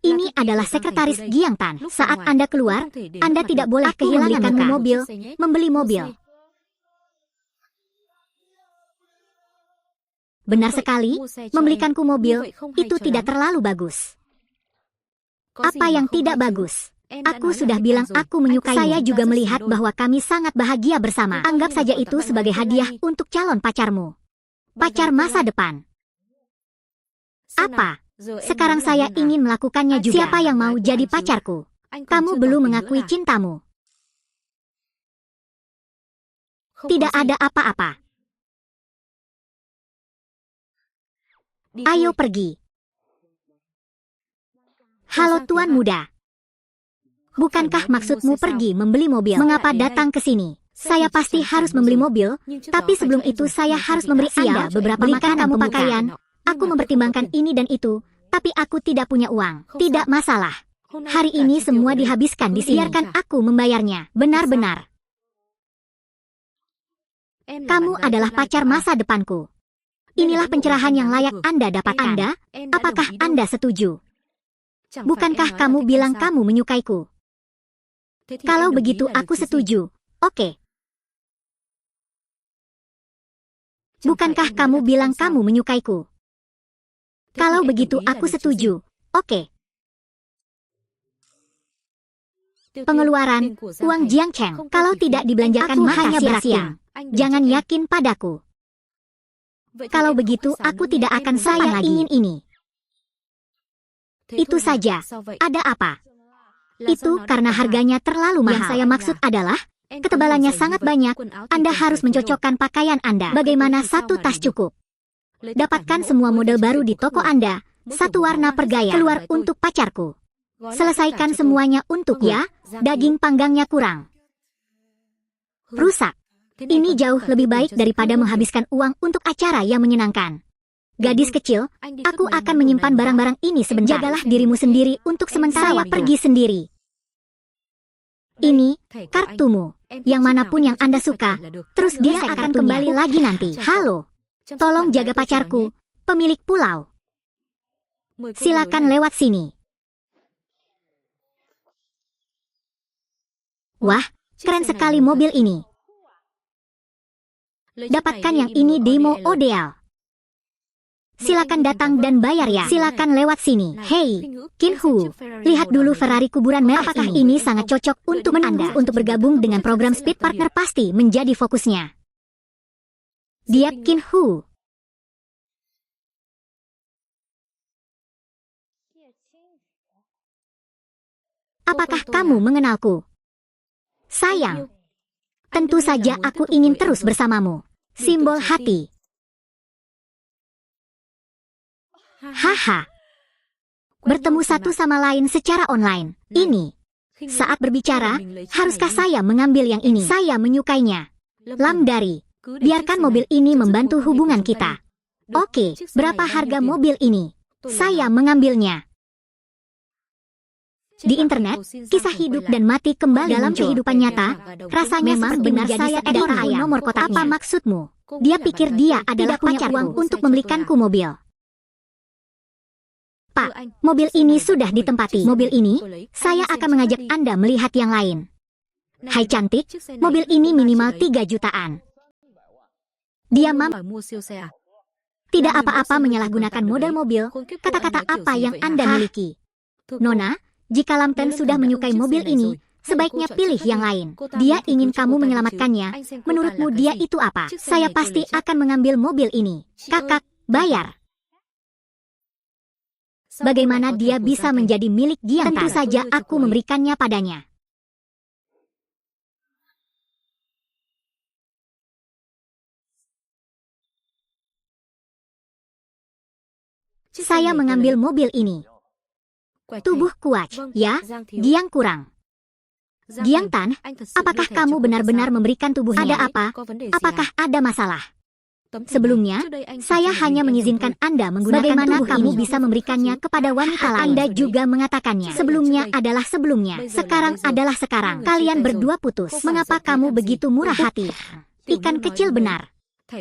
Ini adalah sekretaris Giang Tan. Saat Anda keluar, Anda tidak boleh kehilangan mobil, membeli mobil. Benar sekali, membelikanku mobil, itu tidak terlalu bagus. Apa yang tidak bagus? Aku sudah bilang aku menyukaimu. Saya juga melihat bahwa kami sangat bahagia bersama. Anggap saja itu sebagai hadiah untuk calon pacarmu. Pacar masa depan. Apa? Sekarang saya ingin melakukannya juga. Siapa yang mau jadi pacarku? Kamu belum mengakui cintamu. Tidak ada apa-apa. Ayo pergi. Halo Tuan Muda. Bukankah maksudmu pergi membeli mobil? Mengapa datang ke sini? Saya pasti harus membeli mobil, tapi sebelum itu saya harus memberi Anda beberapa makanan kamu pakaian. Aku mempertimbangkan ini dan itu. Tapi aku tidak punya uang. Tidak masalah. Hari ini semua dihabiskan di sini. Biarkan aku membayarnya. Benar-benar. Kamu adalah pacar masa depanku. Inilah pencerahan yang layak Anda dapatkan. Apakah Anda setuju? Bukankah kamu bilang kamu menyukaiku? Kalau begitu aku setuju. Oke. Bukankah kamu bilang kamu menyukaiku? Kalau begitu aku setuju. Oke. Pengeluaran uang Jiang Cheng. Kalau tidak dibelanjakan maka hanya sia-sia. Jangan yakin padaku. Kalau begitu aku tidak akan saya ingin ini. Itu saja. Ada apa? Itu karena harganya terlalu mahal. Yang saya maksud adalah ketebalannya sangat banyak. Anda harus mencocokkan pakaian Anda. Bagaimana satu tas cukup? Dapatkan semua model baru di toko Anda. Satu warna per gaya. Keluar untuk pacarku. Selesaikan semuanya untuk ya. Daging panggangnya kurang. Rusak. Ini jauh lebih baik daripada menghabiskan uang untuk acara yang menyenangkan. Gadis kecil, aku akan menyimpan barang-barang ini sebentar. Jagalah dirimu sendiri untuk sementara waktu. Saya pergi sendiri. Ini kartumu. Yang manapun yang Anda suka. Terus dia akan kembali lagi nanti. Halo. Tolong jaga pacarku, pemilik pulau. Silakan lewat sini. Wah, keren sekali mobil ini. Dapatkan yang ini demo ODL. Silakan datang dan bayar ya. Silakan lewat sini. Hei, Kinhu, lihat dulu Ferrari kuburan merah. Apakah ini sangat cocok untuk Anda? Untuk bergabung dengan program Speed Partner pasti menjadi fokusnya. Dia Kinhu. Apakah kamu mengenalku? Sayang. Tentu saja aku ingin terus bersamamu. Simbol hati. Haha. Bertemu satu sama lain secara online. Ini. Saat berbicara, haruskah saya mengambil yang ini? Saya menyukainya. Lamdari. Biarkan mobil ini membantu hubungan kita. Oke, berapa harga mobil ini? Saya mengambilnya. Di internet, kisah hidup dan mati kembali dalam kehidupan nyata. Rasanya memang benar saya tidak tahu nomor kotaknya. Apa maksudmu? Dia pikir dia adalah punya uang untuk membelikanku mobil. Pak, mobil ini sudah ditempati. Mobil ini, saya akan mengajak Anda melihat yang lain. Hai cantik, mobil ini minimal 3 jutaan. Dia tidak apa-apa menyalahgunakan model mobil. Kata-kata apa yang Anda miliki? Nona, jika Lamten sudah menyukai mobil ini, sebaiknya pilih yang lain. Dia ingin kamu menyelamatkannya. Menurutmu dia itu apa? Saya pasti akan mengambil mobil ini. Kakak, bayar. Bagaimana dia bisa menjadi milik Giantan? Tentu saja aku memberikannya padanya. Saya mengambil mobil ini. Tubuh kuat, ya, Giang kurang. Giantan, apakah kamu benar-benar memberikan tubuhnya? Ada apa? Apakah ada masalah? Sebelumnya, saya hanya mengizinkan Anda menggunakan bagaimana tubuh kamu ini bisa memberikannya kepada wanita lain. Anda juga mengatakannya. Sebelumnya adalah sebelumnya. Sekarang adalah sekarang. Kalian berdua putus. Mengapa kamu begitu murah hati? Ikan kecil benar.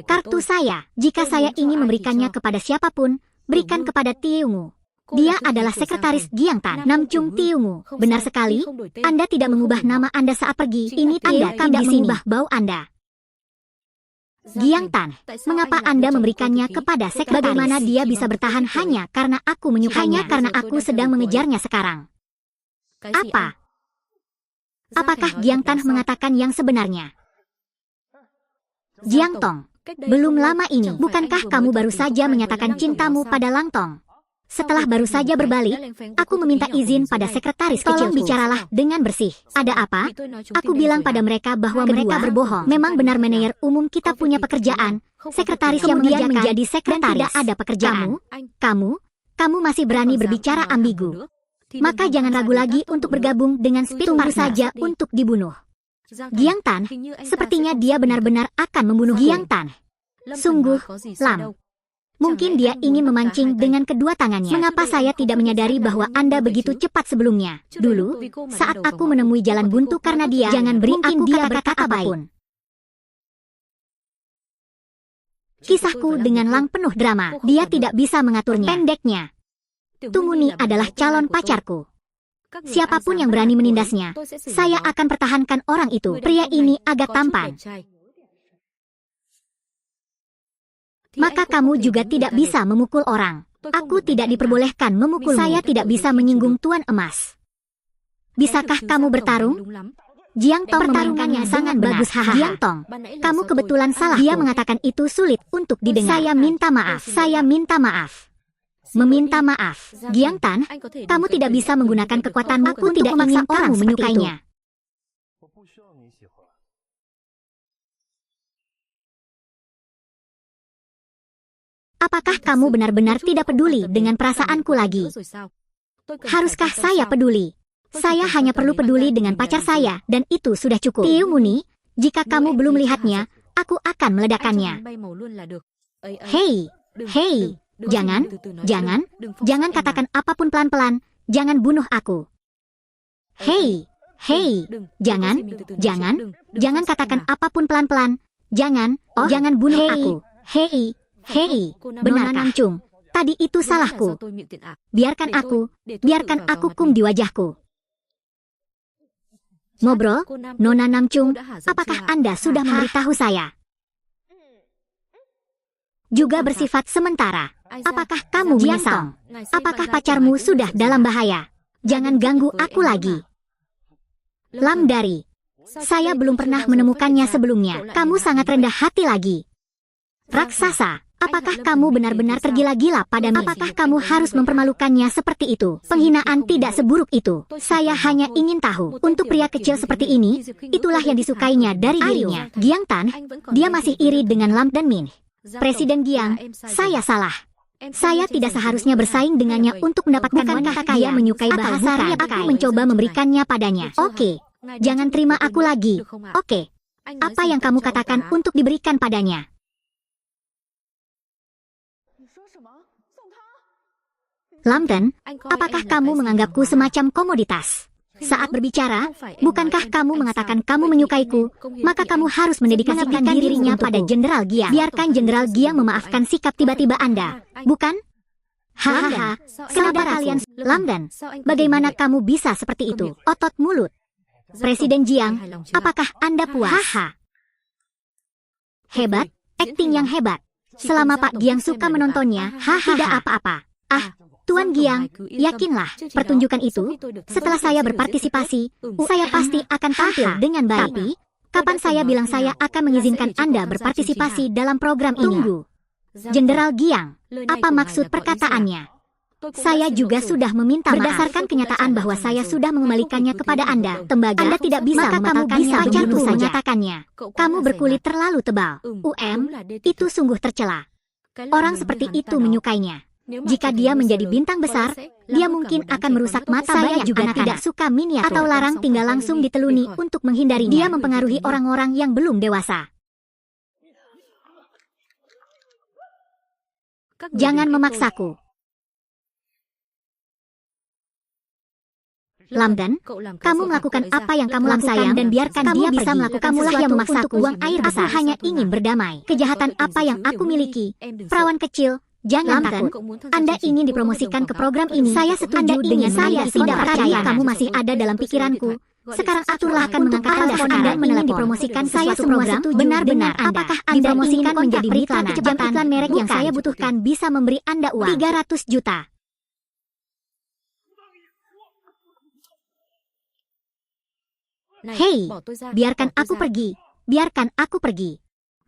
Kartu saya. Jika saya ingin memberikannya kepada siapapun, berikan kepada Tiungu. Dia adalah sekretaris Giantan. Namcung Tiungu. Benar sekali. Anda tidak mengubah nama Anda saat pergi. Ini Anda tidak mengubah bau Anda. Giantan, mengapa Anda memberikannya kepada sekretaris? Bagaimana dia bisa bertahan hanya karena aku menyukainya? Karena aku sedang mengejarnya sekarang. Apa? Apakah Giantan mengatakan yang sebenarnya? Giangtong, belum lama ini, bukankah kamu baru saja menyatakan cintamu pada Langtong? Setelah baru saja berbalik, aku meminta izin pada sekretaris kecilku. Tolong bicaralah dengan bersih. Ada apa? Aku bilang pada mereka bahwa mereka berbohong. Memang benar manajer umum kita punya pekerjaan. Sekretaris yang kemudian menjadi sekretaris. Tidak ada pekerjaan. Kamu masih berani berbicara ambigu. Maka jangan ragu lagi untuk bergabung dengan Speed Partner saja untuk dibunuh. Giantan, sepertinya dia benar-benar akan membunuh Giantan. Sungguh, Lam. Mungkin dia ingin memancing dengan kedua tangannya. Mengapa saya tidak menyadari bahwa Anda begitu cepat sebelumnya? Dulu, saat aku menemui jalan buntu karena dia, jangan beri aku dia berkata apapun. Kisahku dengan Lang penuh drama. Dia tidak bisa mengaturnya. Pendeknya, Tumuni adalah calon pacarku. Siapapun yang berani menindasnya, saya akan pertahankan orang itu. Pria ini agak tampan. Maka kamu juga tidak bisa memukul orang. Aku tidak diperbolehkan memukul. Saya tidak bisa menyinggung Tuan Emas. Bisakah kamu bertarung? Jiang Tong pertarungannya sangat bagus. Jiang Tong, kamu kebetulan salah. Dia mengatakan itu sulit untuk didengar. Saya minta maaf. Saya minta maaf. Meminta maaf. Giang Tan, kamu tidak bisa menggunakan kekuatanmu. Aku tidak ingin kamu menyukainya. Apakah kamu benar-benar tidak peduli dengan perasaanku lagi? Haruskah saya peduli? Saya hanya perlu peduli dengan pacar saya, dan itu sudah cukup. Tiu Muni, jika kamu belum melihatnya, aku akan meledakkannya. Hei, hei. Jangan katakan apapun pelan-pelan, jangan bunuh aku. Hei, jangan katakan apapun pelan-pelan, jangan bunuh aku. Hei, benarkah? Namcung, tadi itu salahku. Biarkan aku kum di wajahku. Ngobrol, Nona Namcung, apakah Anda sudah memberitahu saya? Juga bersifat sementara. Apakah kamu menyesal? Apakah pacarmu sudah dalam bahaya? Jangan ganggu aku lagi. Lam Dari, saya belum pernah menemukannya sebelumnya. Kamu sangat rendah hati lagi. Raksasa, apakah kamu benar-benar tergila-gila padamu? Apakah kamu harus mempermalukannya seperti itu? Penghinaan tidak seburuk itu. Saya hanya ingin tahu, untuk pria kecil seperti ini, itulah yang disukainya dari dirinya. Giang Tan, dia masih iri dengan Lam dan Min. Presiden Giang, saya salah. Saya tidak seharusnya bersaing dengannya untuk mendapatkan wanita kaya menyukai bahasa Arab. Aku mencoba memberikannya padanya. Oke, jangan terima aku lagi. Oke, apa yang kamu katakan untuk diberikan padanya? Lamden, apakah kamu menganggapku semacam komoditas? Saat berbicara, bukankah kamu mengatakan kamu menyukaiku, maka kamu harus mendedikasikan dirinya pada Jenderal Giang. Biarkan Jenderal Giang memaafkan sikap tiba-tiba Anda, bukan? Hahaha, kenapa kalian? Lamden, bagaimana kamu bisa seperti itu? Otot mulut. Presiden Jiang, apakah Anda puas? Haha. Hebat, akting yang hebat. Selama Pak Giang suka menontonnya, tidak apa-apa. Tuan Giang, yakinlah, pertunjukan itu, setelah saya berpartisipasi, saya pasti akan tampil dengan baik. Tapi, kapan saya bilang saya akan mengizinkan Anda berpartisipasi dalam program ini? Tunggu. Jenderal Giang, apa maksud perkataannya? Saya juga sudah meminta maaf. Berdasarkan kenyataan bahwa saya sudah mengembalikannya kepada Anda, tembaga, Anda tidak bisa membatalkannya, pacarku menyatakannya. Kamu berkulit terlalu tebal. Itu sungguh tercela. Orang seperti itu menyukainya. Jika dia menjadi bintang besar, dia mungkin akan merusak mata banyak juga anak-anak. Tidak suka miniatur atau larang tinggal langsung diteluni untuk menghindarinya. Dia mempengaruhi orang-orang yang belum dewasa. Jangan memaksaku. Lamden, kamu melakukan apa yang kamu lakukan dan biarkan dia bisa melakukan. Kamulah yang memaksaku buang air besar. Aku hanya ingin berdamai. Kejahatan apa yang aku miliki? Perawan kecil. Jangan takut. Anda ingin dipromosikan ke program ini. Saya setuju dengan saya. Tidak percaya kamu masih ada dalam pikiranku. Sekarang aturlah akan mengangkat telepon Anda ingin dipromosikan saya semua setuju. Benar-benar apakah Anda ingin menjadi mitra kecepatan iklan merek yang saya butuhkan bisa memberi Anda uang 300 juta. Hei, biarkan aku pergi. Biarkan aku pergi.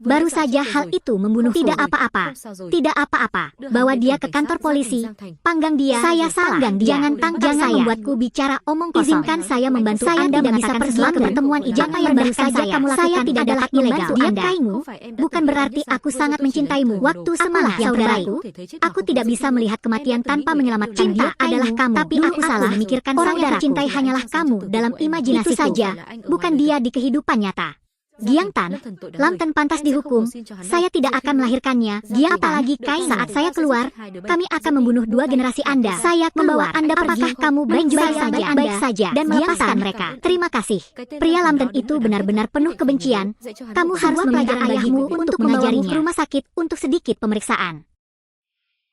Baru saja hal itu membunuh. Tidak apa-apa. Tidak apa-apa. Bawa dia ke kantor polisi. Panggang dia. Saya salah. Jangan tangkap saya. Membuatku bicara omong kosong. Izinkan saya membantu Anda bisa pergi ke pertemuan itu. Apa yang baru saja kamu lakukan? Saya tidak adalah ilegal. Dia kaimu. Bukan berarti aku sangat mencintaimu. Waktu semalam saudaraku, aku tidak bisa melihat kematian tanpa menyelamatkan dia adalah kamu. Tapi aku salah memikirkan orang yang cintai hanyalah kamu dalam imajinasi saja. Bukan dia di kehidupan nyata. Giang Tan, Lam Ten pantas dihukum. Saya tidak akan melahirkannya. Giang apalagi Kai saat saya keluar, kami akan membunuh 2 generasi Anda. Saya membawa Anda pergi. Apakah kamu baik saja dan melepaskan mereka? Terima kasih. Pria Lam Ten itu benar-benar penuh kebencian. Kamu harus meminta ayahmu untuk mengajarinya ke rumah sakit untuk sedikit pemeriksaan.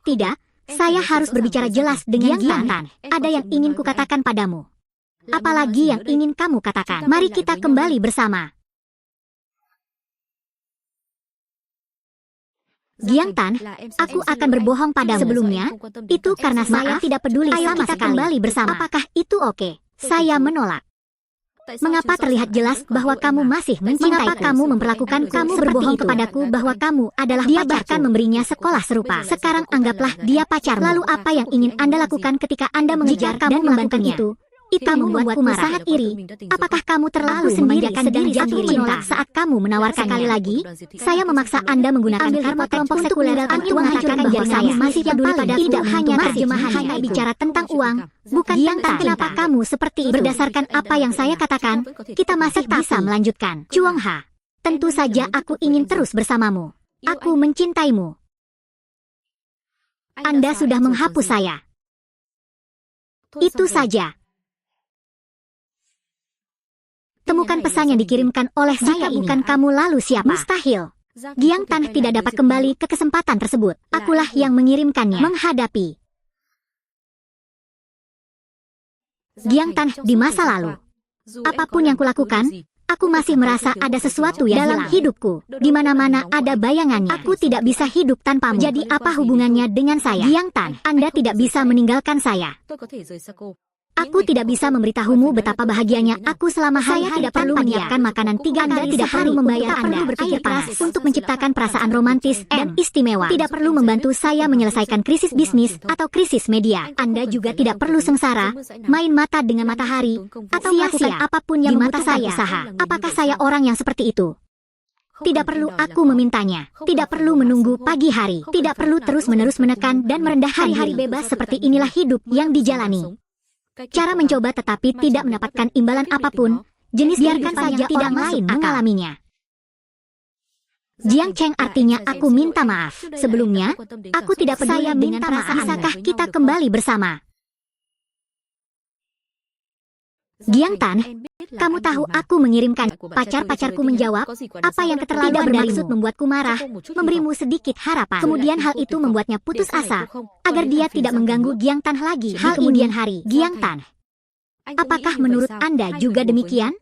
Tidak, saya harus berbicara jelas dengan Giang Tan. Ada yang ingin kukatakan padamu. Apalagi yang ingin kamu katakan? Mari kita kembali bersama. Giang Tan, aku akan berbohong padamu. Sebelumnya, itu karena saya tidak peduli sama sekali. Kembali bersama. Apakah itu oke? Saya menolak. Mengapa terlihat jelas bahwa kamu masih mencintaiku? Mengapa kamu memperlakukan kamu berbohong kepadaku bahwa kamu adalah dia bahkan memberinya sekolah serupa. Sekarang anggaplah dia pacarmu. Lalu apa yang ingin Anda lakukan ketika Anda mengejar dan melakukan itu? Itu membuatku sangat iri. Apakah kamu terlalu sendiri sedang jatuh cinta saat kamu menawarkan sekali lagi? Saya memaksa Anda menggunakan karma kelompok sekuler untuk menghancurkan bahwa saya masih peduli pada tidak hanya terjemahan, hanya bicara tentang uang. Bukan tentang kenapa kamu seperti itu. Berdasarkan apa yang saya katakan, kita masih bisa melanjutkan. Chuang Ha, tentu saja aku ingin terus bersamamu. Aku mencintaimu. Anda sudah menghapus saya. Itu saja. Temukan pesan yang dikirimkan oleh saya. Bukan kamu lalu siapa? Mustahil. Giang Tan tidak dapat kembali ke kesempatan tersebut. Akulah yang mengirimkannya. Menghadapi Giang Tan di masa lalu. Apapun yang kulakukan, aku masih merasa ada sesuatu yang dalam hidupku. Di mana-mana ada bayangannya. Aku tidak bisa hidup tanpamu. Jadi apa hubungannya dengan saya? Giang Tan, Anda tidak bisa meninggalkan saya. Aku tidak bisa memberitahumu betapa bahagianya aku selama saya tidak perlu menyiapkan makanan 3 Anda tidak perlu membayar Anda berpikir keras untuk menciptakan perasaan romantis dan istimewa. Tidak perlu membantu saya menyelesaikan krisis bisnis atau krisis media. Anda juga tidak perlu sengsara, main mata dengan matahari, atau melakukan apapun yang di mata saya. Usaha. Apakah saya orang yang seperti itu? Tidak perlu aku memintanya. Tidak perlu menunggu pagi hari. Tidak perlu terus-menerus menekan dan merendah hari-hari bebas seperti inilah hidup yang dijalani. Cara mencoba tetapi tidak mendapatkan imbalan apapun, jenis biarkan saja orang lain mengalaminya. Jiang Cheng artinya aku minta maaf. Sebelumnya, aku tidak peduli dengan perasaan. Bisakah kita kembali bersama? Giang Tan, kamu tahu aku mengirimkan. Pacar-pacarku menjawab, apa yang keterlaluan bermaksud membuatku marah, memberimu sedikit harapan. Kemudian hal itu membuatnya putus asa, agar dia tidak mengganggu Giang Tan lagi. Hal kemudian hari, Giang Tan, apakah menurut Anda juga demikian?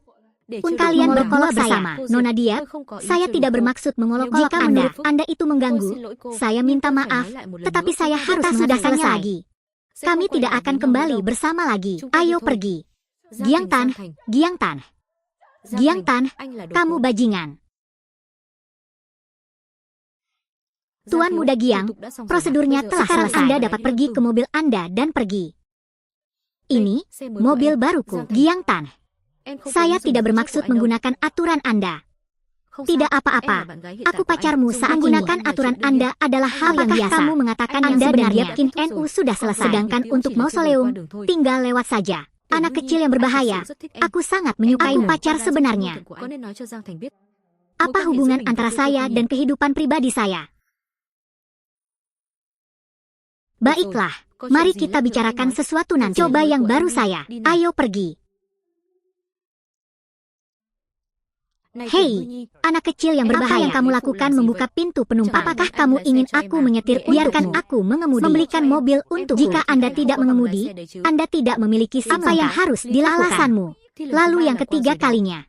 Kalian berkolok bersama, Nona Dia. Saya tidak bermaksud mengolok-olok Anda. Anda itu mengganggu. Saya minta maaf, tetapi saya harus sudah selesai lagi. Kami tidak akan kembali bersama lagi. Ayo pergi. Giang Tan, Giang Tan, Giang Tan, kamu bajingan. Tuan Muda Giang, prosedurnya telah selesai. Anda dapat pergi ke mobil Anda dan pergi. Ini mobil baruku. Giang Tan, saya tidak bermaksud menggunakan aturan Anda. Tidak apa-apa. Aku pacarmu saat menggunakan aturan Anda adalah hal yang biasa. Kamu mengatakan Anda dan Yapkin NU sudah selesai. Sedangkan untuk mausoleum, tinggal lewat saja. Anak kecil yang berbahaya. Aku sangat menyukai pacar sebenarnya. Apa hubungan antara saya dan kehidupan pribadi saya? Baiklah, mari kita bicarakan sesuatu nanti. Coba yang baru saya. Ayo pergi. Hei, anak kecil yang berbahaya. Apa yang kamu lakukan membuka pintu penumpang? Apakah kamu ingin aku menyetir? Biarkan aku mengemudi. Membelikan mobil untuk. Jika Anda tidak mengemudi, Anda tidak memiliki apa yang harus dilakukan. Alasanmu. Lalu yang ketiga kalinya.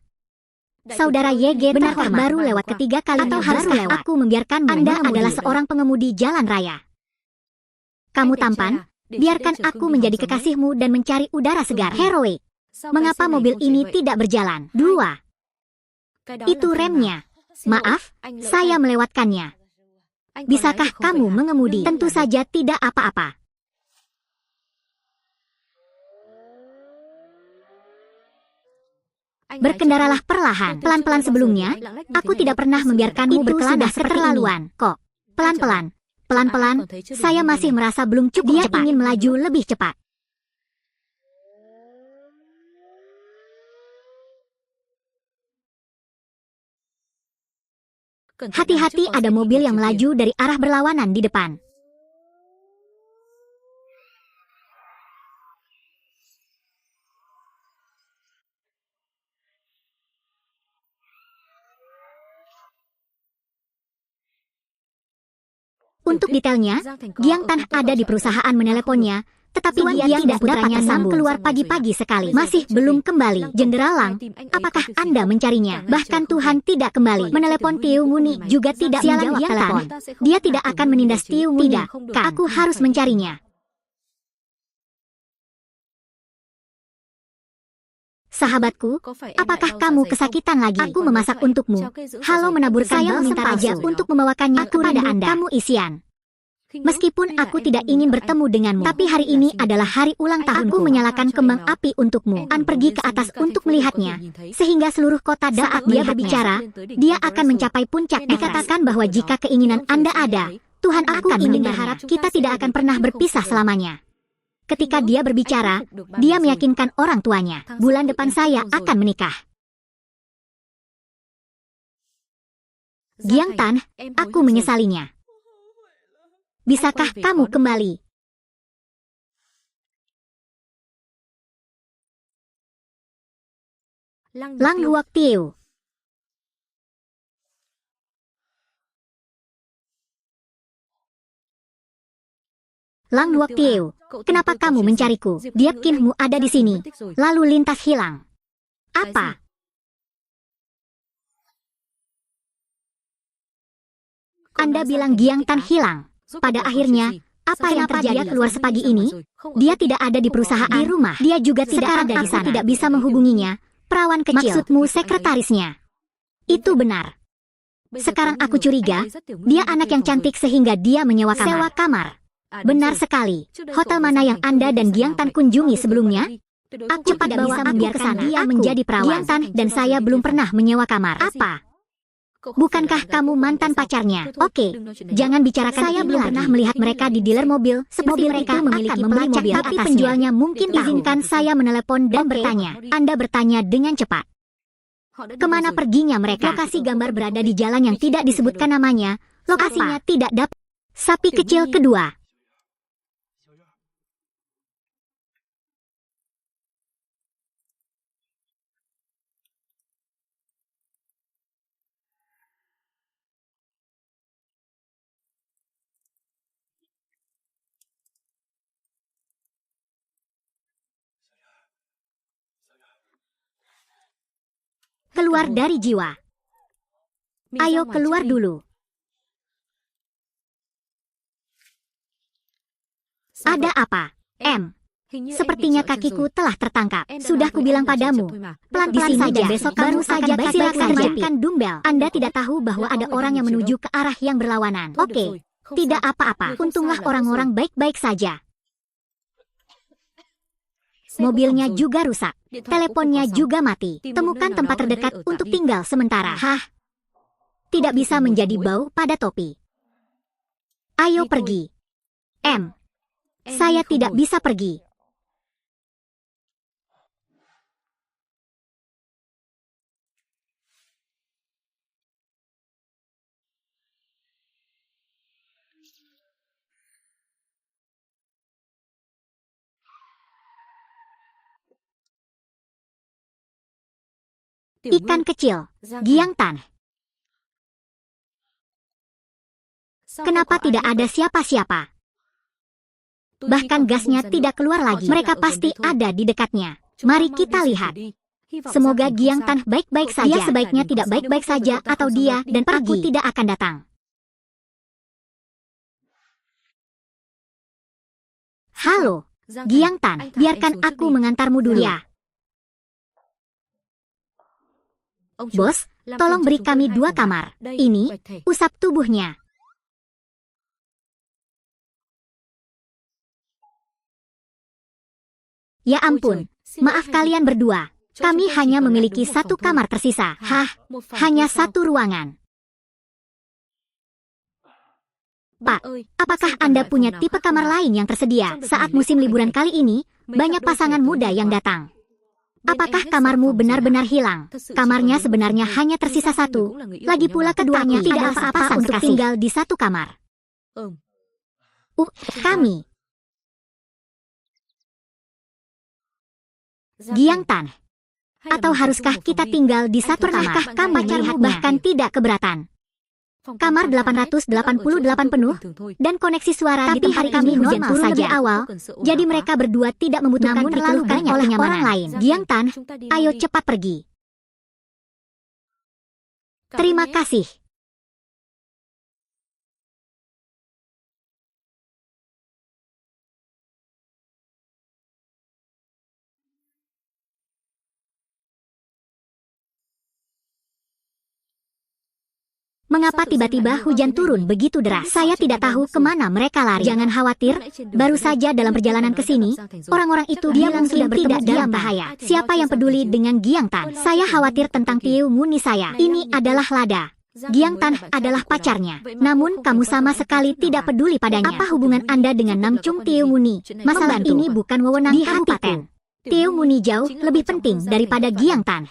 Saudara YG benarkah baru lewat ketiga kali atau harus lewat? Aku membiarkanmu. Anda adalah seorang pengemudi jalan raya. Kamu tampan, biarkan aku menjadi kekasihmu dan mencari udara segar. Heroik. Mengapa mobil ini tidak berjalan? 2. Itu remnya. Maaf, saya melewatkannya. Bisakah kamu mengemudi? Tentu saja tidak apa-apa. Berkendaralah perlahan. Pelan-pelan sebelumnya, aku tidak pernah membiarkanmu berkelana keterlaluan. Kok, pelan-pelan. Pelan-pelan, saya masih merasa belum cukup. Dia ingin melaju lebih cepat. Hati-hati, ada mobil yang melaju dari arah berlawanan di depan. Untuk detailnya, Giang Tan ada di perusahaan meneleponnya, tetapi dia tidak dapat tersambung keluar pagi-pagi sekali. Masih belum kembali. Jenderal Lang, apakah Anda mencarinya? Bahkan Tuhan tidak kembali. Menelepon Tiu Muni juga tidak menjawab telepon. Dia tidak akan menindas Tiu Muni. Tidak, aku harus mencarinya. Sahabatku, apakah kamu kesakitan lagi? Aku memasak untukmu. Halo, menaburkan saya meminta raja untuk membawakannya kepada Anda. Kamu isian. Meskipun aku tidak ingin bertemu denganmu, tapi hari ini adalah hari ulang tahunku. Aku menyalakan kembang api untukmu. An pergi ke atas untuk melihatnya, sehingga seluruh kota saat dia berbicara, dia akan mencapai puncak. Dikatakan bahwa jika keinginan Anda ada, Tuhan akan ingin berharap kita tidak akan pernah berpisah selamanya. Ketika dia berbicara, dia meyakinkan orang tuanya, bulan depan saya akan menikah. Giang Tan, aku menyesalinya. Bisakah kamu kembali? Lang Huok Tiu. Lang Huok Tiu, kenapa kamu mencariku? Diap Kinmu ada di sini, lalu lintas hilang. Apa? Anda bilang Giang Tan hilang. Pada akhirnya, apa yang terjadi? Dia keluar sepagi ini? Dia tidak ada di perusahaan, di rumah. Dia juga tidak ada di sana. Tidak bisa menghubunginya. Perawan kecil. Maksudmu sekretarisnya? Itu benar. Sekarang aku curiga, dia anak yang cantik sehingga dia menyewa kamar. Sewa kamar. Benar sekali. Hotel mana yang Anda dan Giang Tan kunjungi sebelumnya? Aku tidak bisa membiarkan dia menjadi perawan. Giang Tan dan saya belum pernah menyewa kamar. Apa? Bukankah kamu mantan pacarnya? Oke, jangan bicarakan. Saya belum pernah melihat mereka di dealer mobil. Seperti mereka memiliki pelacak, tapi penjualnya mungkin. Izinkan saya menelepon dan bertanya. Anda bertanya dengan cepat. Kemana perginya mereka? Lokasi gambar berada di jalan yang tidak disebutkan namanya. Lokasinya tidak dapat. Sapi kecil kedua. Keluar dari jiwa. Ayo keluar dulu. Ada apa? Sepertinya kakiku telah tertangkap. Sudah kubilang padamu. Pelan-pelan saja. Besok baru saja silakan kerjakan dumbbell. Anda tidak tahu bahwa ada orang yang menuju ke arah yang berlawanan. Oke, tidak apa-apa. Untunglah orang-orang baik-baik saja. Mobilnya juga rusak. Teleponnya juga mati. Temukan tempat terdekat untuk tinggal sementara. Hah? Tidak bisa menjadi bau pada topi. Ayo pergi. Saya tidak bisa pergi. Ikan kecil, Giang Tan. Kenapa tidak ada siapa-siapa? Bahkan gasnya tidak keluar lagi. Mereka pasti ada di dekatnya. Mari kita lihat. Semoga Giang Tan baik-baik saja. Dia sebaiknya tidak baik-baik saja atau dia dan aku tidak akan datang. Halo, Giang Tan, biarkan aku mengantarmu dulu ya. Bos, tolong beri kami 2 kamar. Ini, usap tubuhnya. Ya ampun, maaf kalian berdua. Kami hanya memiliki 1 kamar tersisa. Hah, hanya 1 ruangan. Pak, apakah Anda punya tipe kamar lain yang tersedia? Saat musim liburan kali ini, banyak pasangan muda yang datang. Apakah kamarmu benar-benar hilang? Kamarnya sebenarnya hanya tersisa satu. Lagi pula keduanya tidak apa-apa untuk tinggal di satu kamar. Kami. Giang Tan. Atau haruskah kita tinggal di satu kamar? Pacarmu bahkan tidak keberatan. Kamar 888 penuh, dan koneksi suara di tempat kami hujan turun lebih awal, jadi mereka berdua tidak membutuhkan terlalu banyak oleh orang lain. Giang Tan, ayo cepat pergi. Terima kasih. Mengapa tiba-tiba hujan turun begitu deras? Saya tidak tahu kemana mereka lari. Jangan khawatir, baru saja dalam perjalanan ke sini, orang-orang itu dia mungkin tidak dalam bahaya. Siapa yang peduli dengan Giang Tan? Saya khawatir tentang Tiu Muni saya. Ini adalah Lada. Giang Tan adalah pacarnya. Namun kamu sama sekali tidak peduli padanya. Apa hubungan Anda dengan Namchung Tiu Muni? Masalah ini bukan wewenang kabupaten. Tiu Muni jauh lebih penting daripada Giang Tan.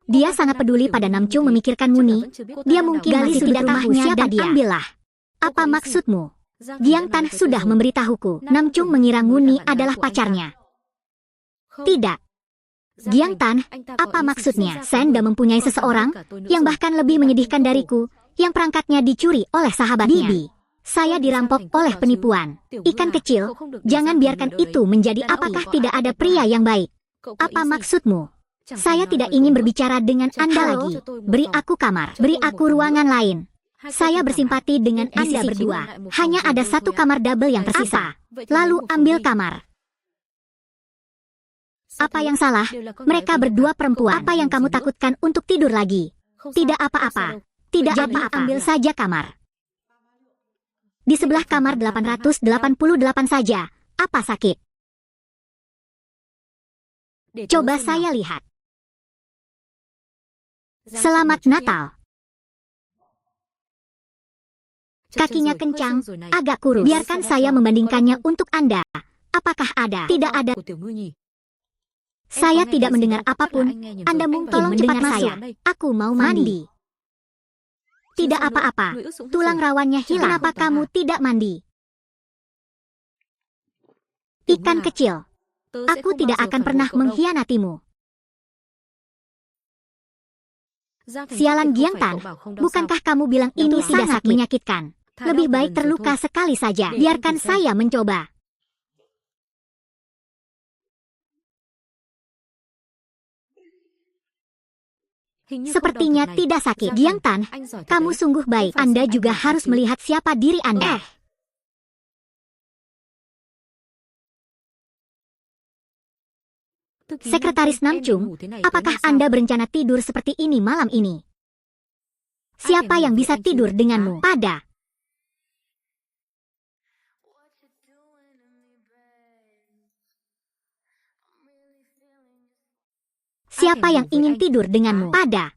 Dia sangat peduli pada Namchung memikirkan Muni. Dia mungkin masih tidak tahu siapa dia. Ambillah. Apa maksudmu? Giang Tan sudah memberitahuku. Namchung mengira Muni adalah pacarnya. Tidak. Giang Tan, apa maksudnya? Senda mempunyai seseorang yang bahkan lebih menyedihkan dariku, yang perangkatnya dicuri oleh sahabatnya. Bibi, saya dirampok oleh penipuan. Ikan kecil, jangan biarkan itu menjadi. Apakah tidak ada pria yang baik? Apa maksudmu? Saya tidak ingin berbicara dengan Anda lagi. Beri aku kamar, beri aku ruangan lain. Saya bersimpati dengan Anda berdua. Hanya ada satu kamar double yang tersisa. Lalu ambil kamar. Apa yang salah? Mereka berdua perempuan. Apa yang kamu takutkan untuk tidur lagi? Tidak apa-apa. Tidak apa-apa. Ambil saja kamar. Di sebelah kamar 888 saja. Apa sakit? Coba saya lihat. Selamat Natal. Kakinya kencang, agak kurus. Biarkan saya membandingkannya untuk Anda. Apakah ada? Tidak ada. Saya tidak mendengar apapun. Anda mungkin mendengar saya. Aku mau mandi. Tidak apa-apa. Tulang rawannya hilang. Kenapa kamu tidak mandi? Ikan kecil. Aku tidak akan pernah mengkhianatimu. Sialan Giang Tan, bukankah kamu bilang ini sangat menyakitkan? Lebih baik terluka sekali saja. Biarkan saya mencoba. Sepertinya tidak sakit. Giang Tan, kamu sungguh baik. Anda juga harus melihat siapa diri Anda. Sekretaris Namchung, apakah Anda berencana tidur seperti ini malam ini? Siapa yang bisa tidur denganmu? Pada. Siapa yang ingin tidur denganmu? Pada.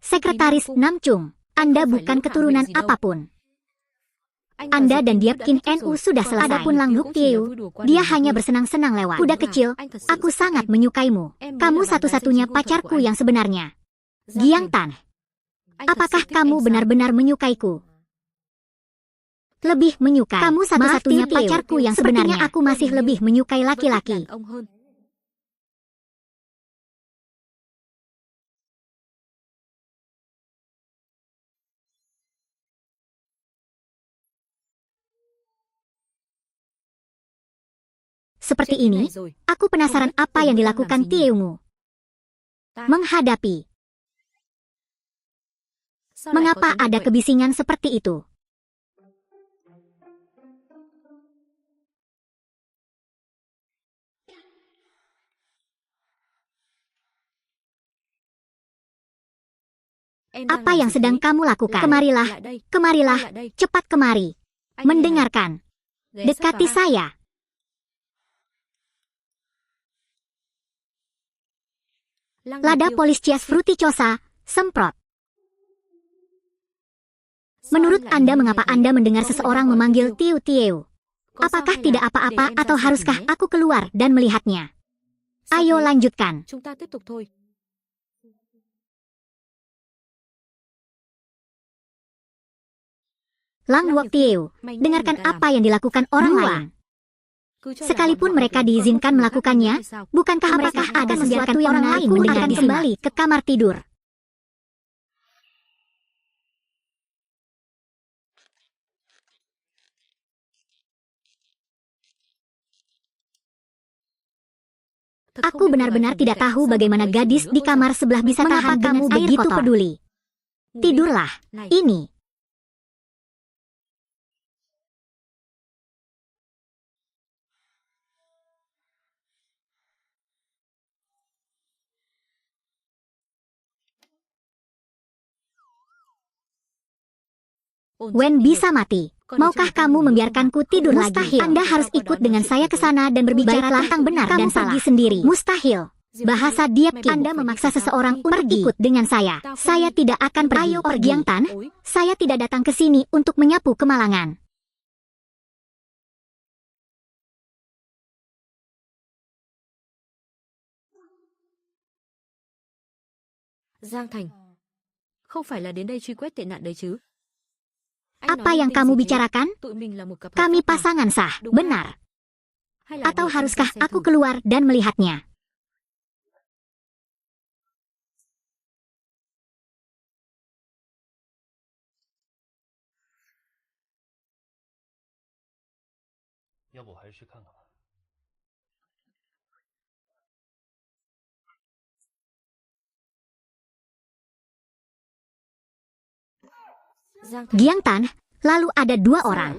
Sekretaris Namchung, Anda bukan keturunan apapun. Anda dan Diap King Nu sudah selesai. Adapun Langguk Tiu, dia hanya bersenang-senang lewat. Kuda kecil, aku sangat menyukaimu. Kamu satu-satunya pacarku yang sebenarnya. Giang Tan, apakah kamu benar-benar menyukaiku? Lebih menyukai. Kamu satu-satunya pacarku yang sebenarnya. Aku masih lebih menyukai laki-laki. Seperti ini, aku penasaran apa yang dilakukan Tieumu. Menghadapi. Mengapa ada kebisingan seperti itu? Apa yang sedang kamu lakukan? Kemarilah, kemarilah, cepat kemari. mendengarkan. Dekati saya. Lada Poliscias fruticosa, semprot. Menurut Anda mengapa Anda mendengar seseorang memanggil Tiu Tiu? Apakah tidak apa-apa atau haruskah aku keluar dan melihatnya? Ayo lanjutkan. Chúng ta tiếp tục thôi. Lang Duok Tiu, dengarkan apa yang dilakukan orang lain. Sekalipun mereka diizinkan melakukannya, bukankah mereka ada sesuatu yang orang lain mendengar kembali ke kamar tidur? Aku benar-benar tidak tahu bagaimana gadis di kamar sebelah bisa tahan kamu begitu peduli. Tidurlah, ini. Wen bisa mati. Maukah kamu membiarkanku tidur lagi? Mustahil. Anda harus ikut dengan saya ke sana dan berbicara tentang benar dan salah. Pergi sendiri. Mustahil. Bahasa diep Anda memaksa seseorang untuk ikut dengan saya. Saya tidak akan pergi. Yang Tan, saya tidak datang ke sini untuk menyapu kemalangan. Giang Thành, không phải là đến đây truy quét tệ nạn đấy chứ? Apa yang kamu bicarakan? Kami pasangan sah, benar. Atau haruskah aku keluar dan melihatnya? Giang Tan, lalu ada dua orang.